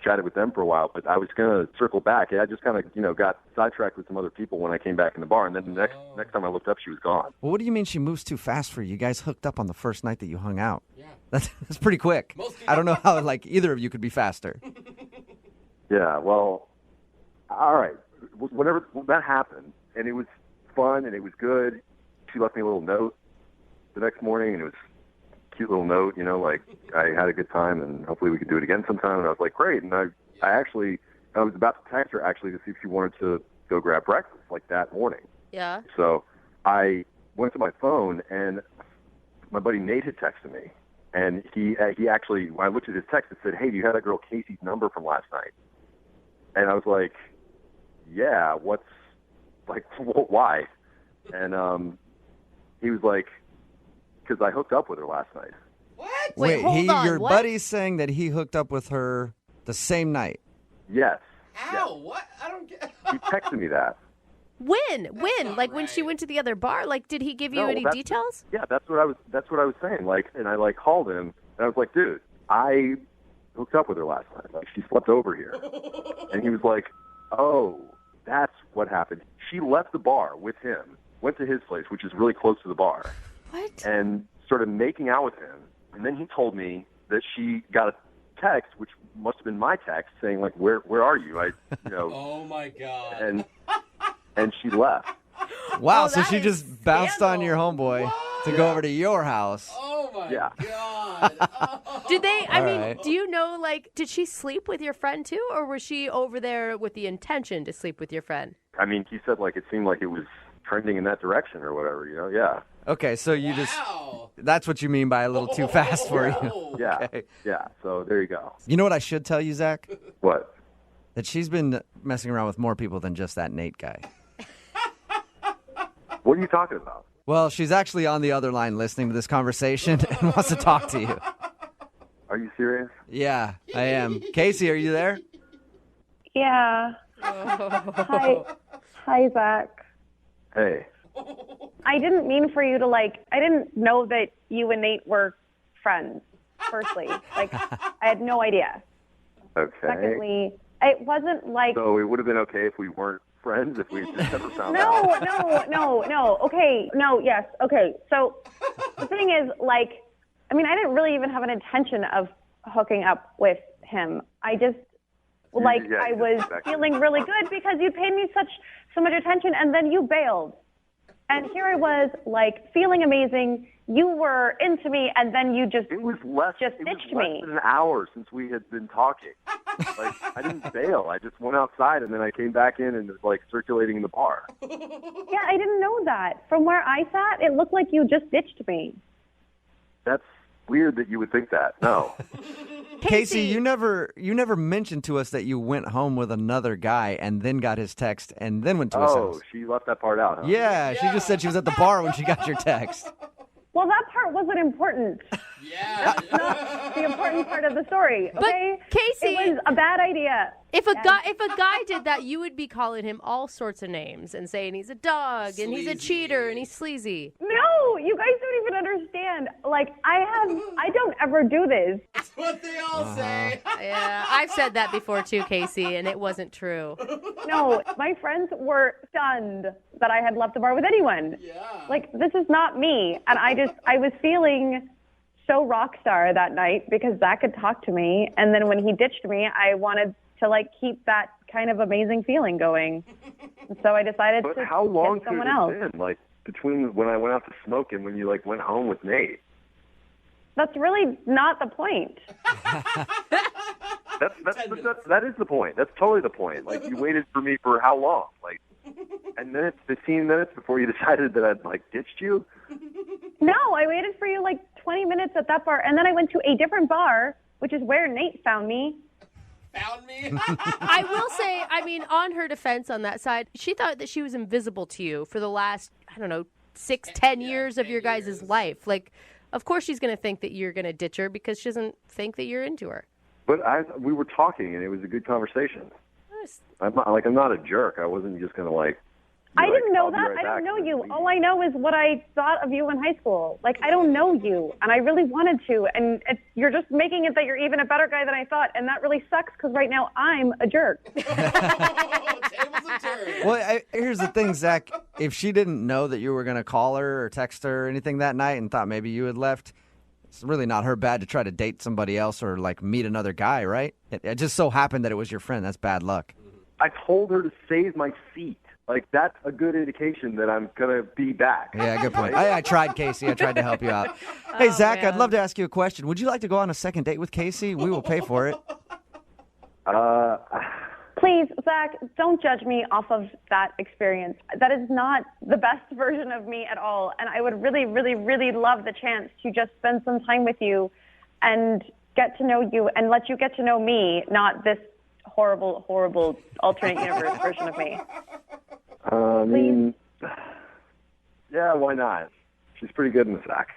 chatted with them for a while, but I was going to circle back. I just kind of, got sidetracked with some other people when I came back in the bar, and then the next time I looked up, she was gone. Well, what do you mean she moves too fast for you? You guys hooked up on the first night that you hung out. Yeah. That's pretty quick. I don't know how, either of you could be faster. Yeah, well, all right. Whenever that happened, and it was fun, and it was good, she left me a little note the next morning, and it was cute little note, I had a good time and hopefully we could do it again sometime. And I was like, great. And I was about to text her actually to see if she wanted to go grab breakfast that morning. Yeah. So I went to my phone and my buddy Nate had texted me, and he actually, when I looked at his text, it said, hey, do you have that girl Casey's number from last night? And I was like, yeah, why? And he was like, because I hooked up with her last night. What? Wait, hold on, your what? buddy's saying that he hooked up with her the same night. Yes. How? Yes. What? I don't get. He texted me that. When? When she went to the other bar? Did he give you No, any details? Yeah, that's what I was saying. And I called him and I was like, dude, I hooked up with her last night. She slept over here. And he was like, oh, that's what happened. She left the bar with him, went to his place, which is really close to the bar. What? And started making out with him. And then he told me that she got a text, which must have been my text, saying where are you? Oh my God. And she left. Wow, so she just bounced on your homeboy to go over to your house. Oh my Yeah. God. Did they, right. do you know, did she sleep with your friend too? Or was she over there with the intention to sleep with your friend? I mean, he said it seemed like it was trending in that direction or whatever, yeah. Okay, so you that's what you mean by a little too fast for you. Yeah, Okay. yeah, so there you go. You know what I should tell you, Zach? What? That she's been messing around with more people than just that Nate guy. What are you talking about? Well, she's actually on the other line listening to this conversation and wants to talk to you. Are you serious? Yeah, I am. Casey, are you there? yeah. Hi, Zach. Hey. I didn't mean for you to I didn't know that you and Nate were friends, firstly. I had no idea. Okay. Secondly, it wasn't like... So it would have been okay if we weren't friends, if we just never found out? No. Okay. No, yes. Okay. So the thing is, I didn't really even have an intention of hooking up with him. I just, I was feeling really good because you paid me so much attention, and then you bailed. And here I was, feeling amazing. You were into me, and then you just ditched me. Less than an hour since we had been talking. I didn't bail. I just went outside, and then I came back in and was, circulating in the bar. Yeah, I didn't know that. From where I sat, it looked like you just ditched me. That's weird that you would think that. No. Casey, you never mentioned to us that you went home with another guy and then got his text and then went to his house. Oh, she left that part out, huh? Yeah, she just said she was at the bar when she got your text. Well, that part wasn't important. Yeah. That's not the important part of the story, okay? But Casey, it was a bad idea. If a guy did that, you would be calling him all sorts of names and saying he's a dog and he's a cheater and he's sleazy. No, you guys don't even understand. I don't ever do this. That's what they all say. Yeah, I've said that before too, Casey, and it wasn't true. No, my friends were stunned that I had left the bar with anyone. Yeah. This is not me. And I was feeling so rock star that night because Zach had talked to me. And then when he ditched me, I wanted to keep that kind of amazing feeling going. And so I decided to how long get someone could else. it have been? Between when I went out to smoke and when you went home with Nate? That's really not the point. That is the point. That's totally the point. You waited for me for how long? And then it's 15 minutes before you decided that I'd ditched you? No, I waited for you 20 minutes at that bar, and then I went to a different bar, which is where Nate found me. Found me? I will say, on her defense on that side, she thought that she was invisible to you for the last, 10 years of your guys' life. Of course she's going to think that you're going to ditch her because she doesn't think that you're into her. But we were talking, and it was a good conversation. I'm not a jerk. I wasn't just going to I didn't know that. I don't know you. All I know is what I thought of you in high school. I don't know you, and I really wanted to. And you're just making it that you're even a better guy than I thought, and that really sucks because right now I'm a jerk. Well, here's the thing, Zach. If she didn't know that you were going to call her or text her or anything that night and thought maybe you had left, it's really not her bad to try to date somebody else or meet another guy, right? It just so happened that it was your friend. That's bad luck. I told her to save my seat. That's a good indication that I'm going to be back. Yeah, good point. I tried, Casey. I tried to help you out. Hey, Zach, man. I'd love to ask you a question. Would you like to go on a second date with Casey? We will pay for it. Please, Zach, don't judge me off of that experience. That is not the best version of me at all. And I would really, really, really love the chance to just spend some time with you and get to know you and let you get to know me, not this horrible, horrible alternate universe version of me. Yeah, why not? She's pretty good in the sack.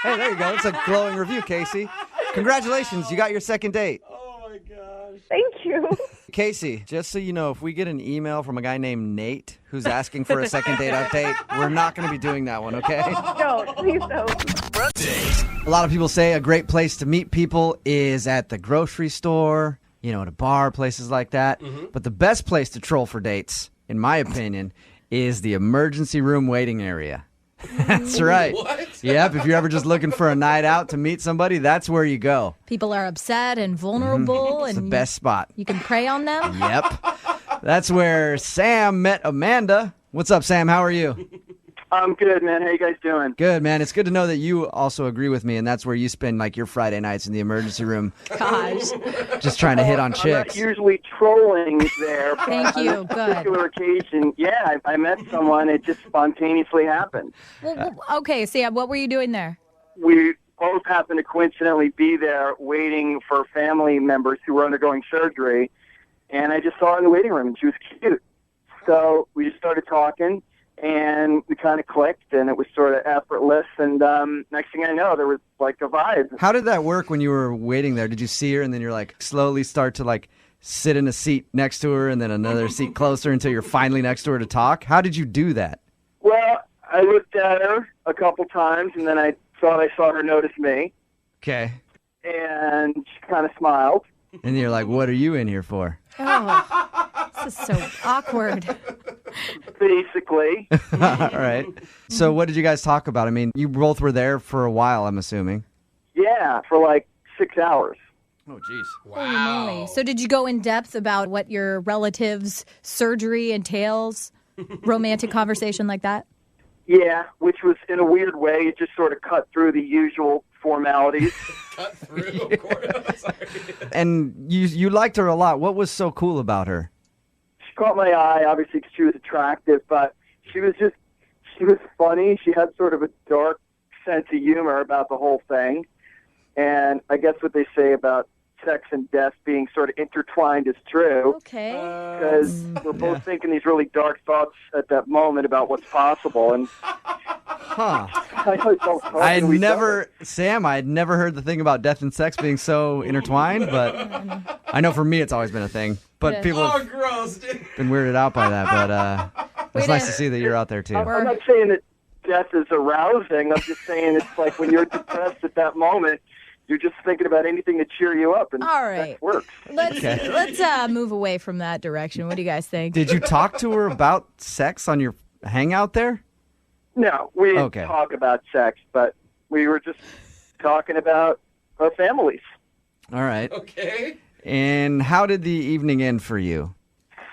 Hey, there you go. It's a glowing review, Casey. Congratulations. You got your second date. Oh, my gosh. Thank you. Casey, just so you know, if we get an email from a guy named Nate who's asking for a second date update, we're not going to be doing that one, okay? No, please don't. A lot of people say a great place to meet people is at the grocery store, at a bar, places like that. Mm-hmm. But the best place to troll for dates, in my opinion, is the emergency room waiting area. That's right. What? Yep, if you're ever just looking for a night out to meet somebody, that's where you go. People are upset and vulnerable. It's and the best spot. You can prey on them. Yep. That's where Sam met Amanda. What's up, Sam? How are you? I'm good, man. How you guys doing? Good, man. It's good to know that you also agree with me, and that's where you spend your Friday nights in the emergency room. Gosh. Just trying to hit on I'm chicks. not usually trolling there. But Thank you. On this particular occasion, yeah, I met someone. It just spontaneously happened. Well, okay, so what were you doing there? We both happened to coincidentally be there waiting for family members who were undergoing surgery, and I just saw her in the waiting room, and she was cute. So we just started talking. And we kind of clicked, and it was sort of effortless. And next thing I know, there was a vibe. How did that work when you were waiting there? Did you see her, and then you're slowly start to sit in a seat next to her and then another seat closer until you're finally next to her to talk? How did you do that? Well, I looked at her a couple times, and then I thought I saw her notice me, Okay. and she kind of smiled. And you're like, what are you in here for? Oh, this is so awkward. Basically. All right. So what did you guys talk about? I mean, you both were there for a while, I'm assuming. Yeah, for like 6 hours. Oh, geez. Holy moly. So did you go in depth about what your relative's surgery entails? Romantic conversation like that? Yeah, which was in a weird way. It just sort of cut through the usual formalities. Cut through, of course. And you liked her a lot. What was so cool about her? She caught my eye, obviously, because she was attractive, but she was funny. She had sort of a dark sense of humor about the whole thing. And I guess what they say about sex and death being sort of intertwined is true. Okay. Because we're both thinking these really dark thoughts at that moment about what's possible. And Huh. I had never heard the thing about death and sex being so intertwined, but I know for me it's always been a thing. But people have gross, dude. been weirded out by that. But it's nice to see that you're out there too. I'm not saying that death is arousing. I'm just saying it's like when you're depressed at that moment, you're just thinking about anything to cheer you up, and All right. that works. Let's move away from that direction. What do you guys think? Did you talk to her about sex on your hangout there? No, we didn't talk about sex, but we were just talking about our families. All right. Okay. And how did the evening end for you?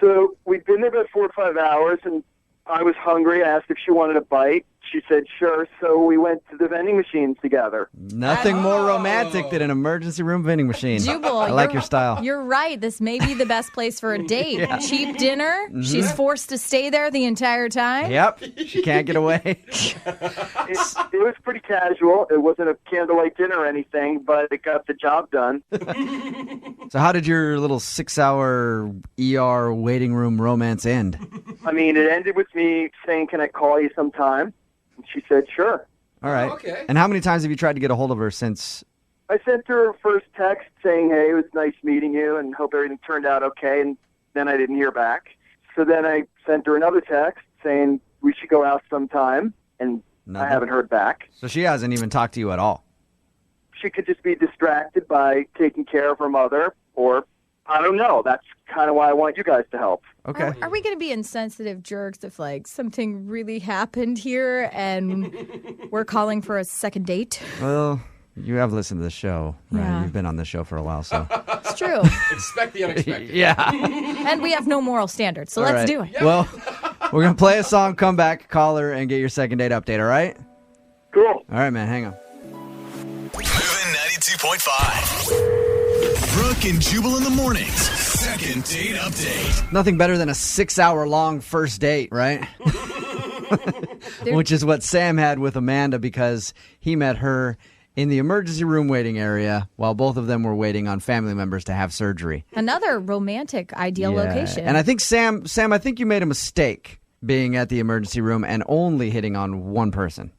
So we'd been there about 4 or 5 hours, and I was hungry. I asked if she wanted a bite. She said sure, so we went to the vending machines together. Nothing more romantic than an emergency room vending machine. Jubal, I like your style. You're right. This may be the best place for a date. Yeah. Cheap dinner. Mhm. She's forced to stay there the entire time. Yep. She can't get away. It was pretty casual. It wasn't a candlelight dinner or anything, but it got the job done. So how did your little 6-hour ER waiting room romance end? I mean, it ended with me saying, "Can I call you sometime?" And she said, "Sure." All right. Okay. And how many times have you tried to get a hold of her since? I sent her a first text saying, "Hey, it was nice meeting you and hope everything turned out okay." And then I didn't hear back. So then I sent her another text saying we should go out sometime, and Nothing. I haven't heard back. So she hasn't even talked to you at all. She could just be distracted by taking care of her mother, or I don't know. That's kind of why I want you guys to help. Okay. Are we going to be insensitive jerks if, like, something really happened here and we're calling for a second date? Well, you have listened to the show, right? Yeah. You've been on the show for a while, so. It's true. Expect the unexpected. Yeah. And we have no moral standards, so All let's right. do it. Well, we're going to play a song, come back, call her, and get your second date update, all right? Cool. All right, man, hang on. Moving 92.5. Brooke and Jubal in the mornings. Second date update. Nothing better than a 6-hour-long first date, right? Which is what Sam had with Amanda because he met her in the emergency room waiting area while both of them were waiting on family members to have surgery. Another romantic ideal location. And I think, Sam, I think you made a mistake being at the emergency room and only hitting on one person.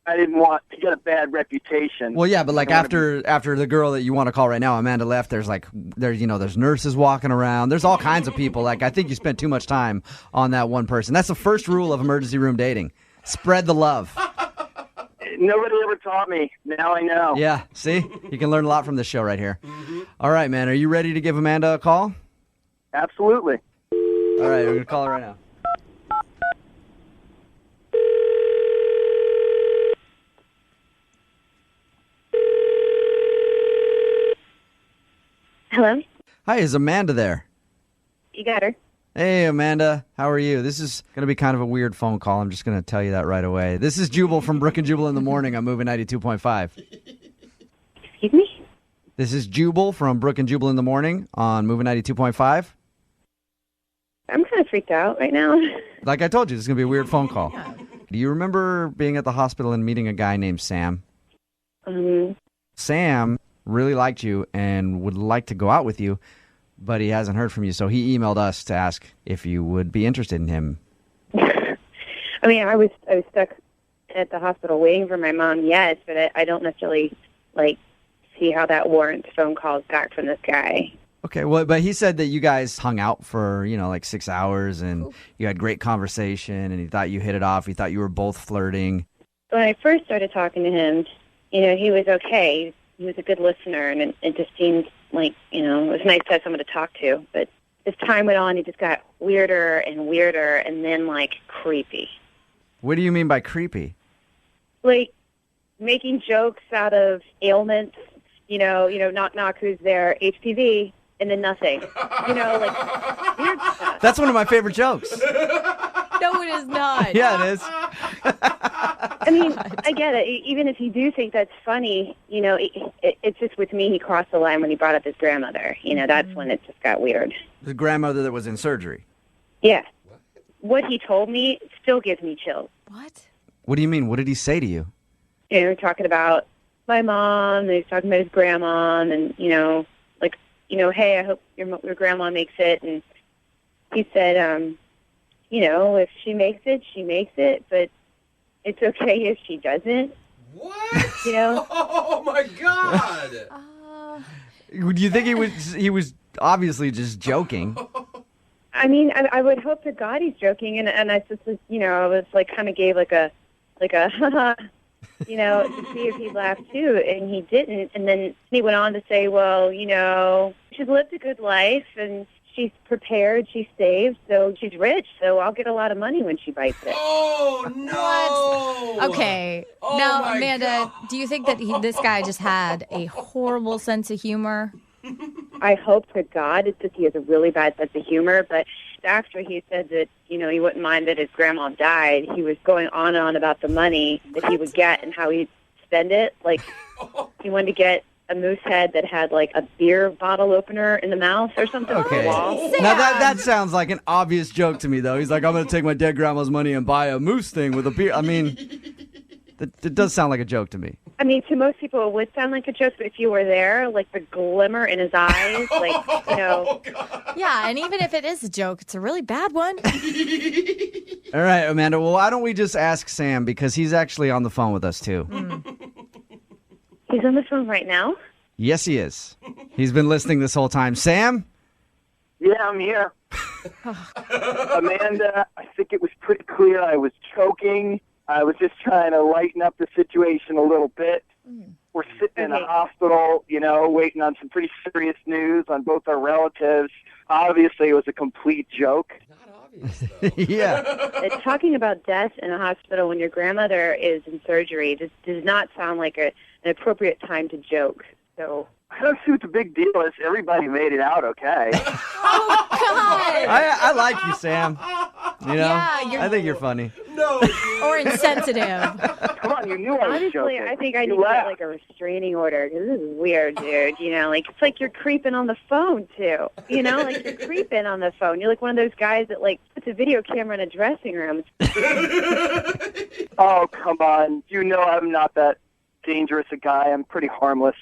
I didn't want to get a bad reputation. Well, yeah, but like I wanna after the girl that you want to call right now, Amanda left, there's nurses walking around. There's all kinds of people. Like, I think you spent too much time on that one person. That's the first rule of emergency room dating. Spread the love. Nobody ever taught me. Now I know. Yeah, see? You can learn a lot from this show right here. All right, man. Are you ready to give Amanda a call? Absolutely. All right, we're going to call her right now. Hello? Hi, is Amanda there? You got her. Hey, Amanda. How are you? This is going to be kind of a weird phone call. I'm just going to tell you that right away. This is Jubal from Brooke and Jubal in the morning. I'm moving 92.5. Excuse me? This is Jubal from Brooke and Jubal in the morning on moving 92.5. I'm kind of freaked out right now. Like I told you, this is going to be a weird phone call. Do you remember being at the hospital and meeting a guy named Sam? Sam really liked you and would like to go out with you, but he hasn't heard from you. So he emailed us to ask if you would be interested in him. I mean, I was stuck at the hospital waiting for my mom, yes, but I don't necessarily, see how that warrants phone calls back from this guy. Okay, well, but he said that you guys hung out for, like 6 hours and you had great conversation and he thought you hit it off. He thought you were both flirting. When I first started talking to him, he was okay. He was a good listener, and it just seemed like, it was nice to have someone to talk to. But as time went on, he just got weirder and weirder and then, creepy. What do you mean by creepy? Like, making jokes out of ailments, knock, knock, who's there, HPV, and then nothing. Weird stuff. That's one of my favorite jokes. No, it is not. Yeah, it is. I mean, I get it. Even if you do think that's funny, it's just with me, he crossed the line when he brought up his grandmother. That's when it just got weird. The grandmother that was in surgery. Yeah. What he told me still gives me chills. What? What do you mean? What did he say to you? We're talking about my mom, and he's talking about his grandma, and, hey, I hope your grandma makes it. And he said, if she makes it, she makes it, but it's okay if she doesn't. What? Oh, my God. Do you think he was obviously just joking? I mean, I would hope to God he's joking, and I just, I was kind of gave like a haha, to see if he'd laugh too, and he didn't. And then he went on to say, well, she's lived a good life, and she's prepared, she's saved, so she's rich, so I'll get a lot of money when she bites it. Oh, no! What? Okay. Oh, now, my Amanda, God. do you think that this guy just had a horrible sense of humor? I hope to God it's just he has a really bad sense of humor, but after he said that, he wouldn't mind that his grandma died, he was going on and on about the money that he would get and how he'd spend it. Like, he wanted to get a moose head that had, a beer bottle opener in the mouth or something on the wall. Now, that sounds like an obvious joke to me, though. He's like, I'm going to take my dead grandma's money and buy a moose thing with a beer. I mean, it does sound like a joke to me. I mean, to most people, it would sound like a joke, but if you were there, the glimmer in his eyes, Yeah, and even if it is a joke, it's a really bad one. All right, Amanda, well, why don't we just ask Sam, because he's actually on the phone with us, too. He's on the phone right now? Yes, he is. He's been listening this whole time. Sam? Yeah, I'm here. Amanda, I think it was pretty clear I was choking. I was just trying to lighten up the situation a little bit. We're sitting in a hospital, waiting on some pretty serious news on both our relatives. Obviously, it was a complete joke. Yeah. Talking about death in a hospital when your grandmother is in surgery does not sound like an appropriate time to joke. So I don't see what the big deal is. Everybody made it out okay. Oh, God. I like you, Sam. Yeah, I think you're funny. No. Or insensitive. Come on, you knew I was honestly, joking. I think I You need to laughed. get a restraining order because this is weird, dude. It's like you're creeping on the phone too. You're creeping on the phone. You're like one of those guys that puts a video camera in a dressing room. Oh, come on. I'm not that dangerous a guy. I'm pretty harmless.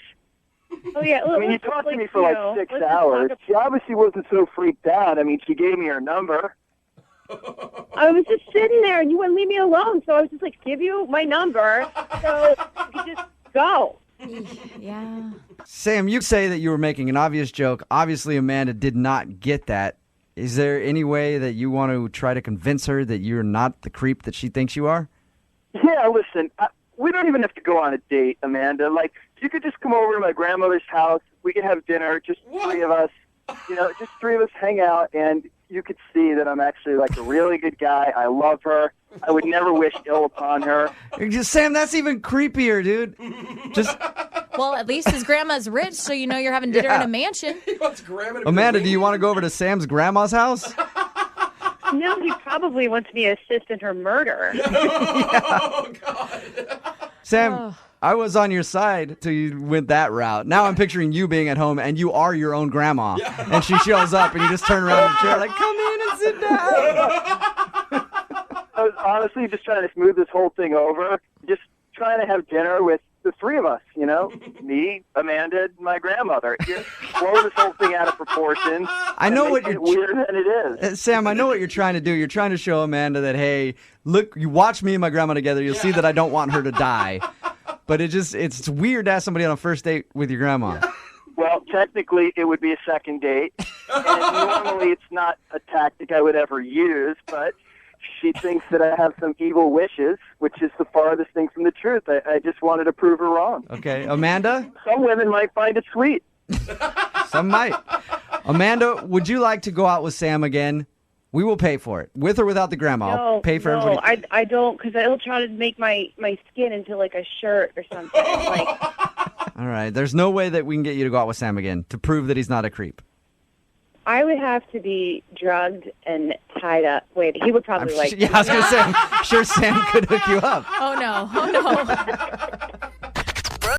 Oh yeah, I mean, you talked to me for 6 hours. She obviously wasn't so freaked out. I mean, she gave me her number. I was just sitting there, and you wouldn't leave me alone. So I was just give you my number, so you could just go. Yeah. Sam, you say that you were making an obvious joke. Obviously, Amanda did not get that. Is there any way that you want to try to convince her that you're not the creep that she thinks you are? Yeah, listen, we don't even have to go on a date, Amanda. You could just come over to my grandmother's house. We could have dinner, just three of us. Just three of us hang out, and you could see that I'm actually a really good guy. I love her. I would never wish ill upon her. Sam, that's even creepier, dude. Well, at least his grandma's rich, so you're having dinner in a mansion. Amanda, do you want to go over to Sam's grandma's house? No, he probably wants me to assist in her murder. Oh, God. Sam, I was on your side till you went that route. Now I'm picturing you being at home and you are your own grandma. And she shows up and you just turn around in the chair come in and sit down. I was honestly just trying to smooth this whole thing over. Just trying to have dinner with the three of us, me, Amanda, and my grandmother. Just blow this whole thing out of proportion. I know what you're weirder than it is. Sam, I know what you're trying to do. You're trying to show Amanda that, hey, look, you watch me and my grandma together, you'll see that I don't want her to die. But it's weird to ask somebody on a first date with your grandma. Well, technically, it would be a second date. And normally, it's not a tactic I would ever use, but she thinks that I have some evil wishes, which is the farthest thing from the truth. I just wanted to prove her wrong. Okay, Amanda? Some women might find it sweet. Some might. Amanda, would you like to go out with Sam again? We will pay for it, with or without the grandma. I'll pay for everybody. I don't, because it'll try to make my skin into like a shirt or something. Like, All right, there's no way that we can get you to go out with Sam again to prove that he's not a creep. I would have to be drugged and tied up. Wait, he would probably I was going to say, I'm sure Sam could hook you up. Oh, no. Oh, no.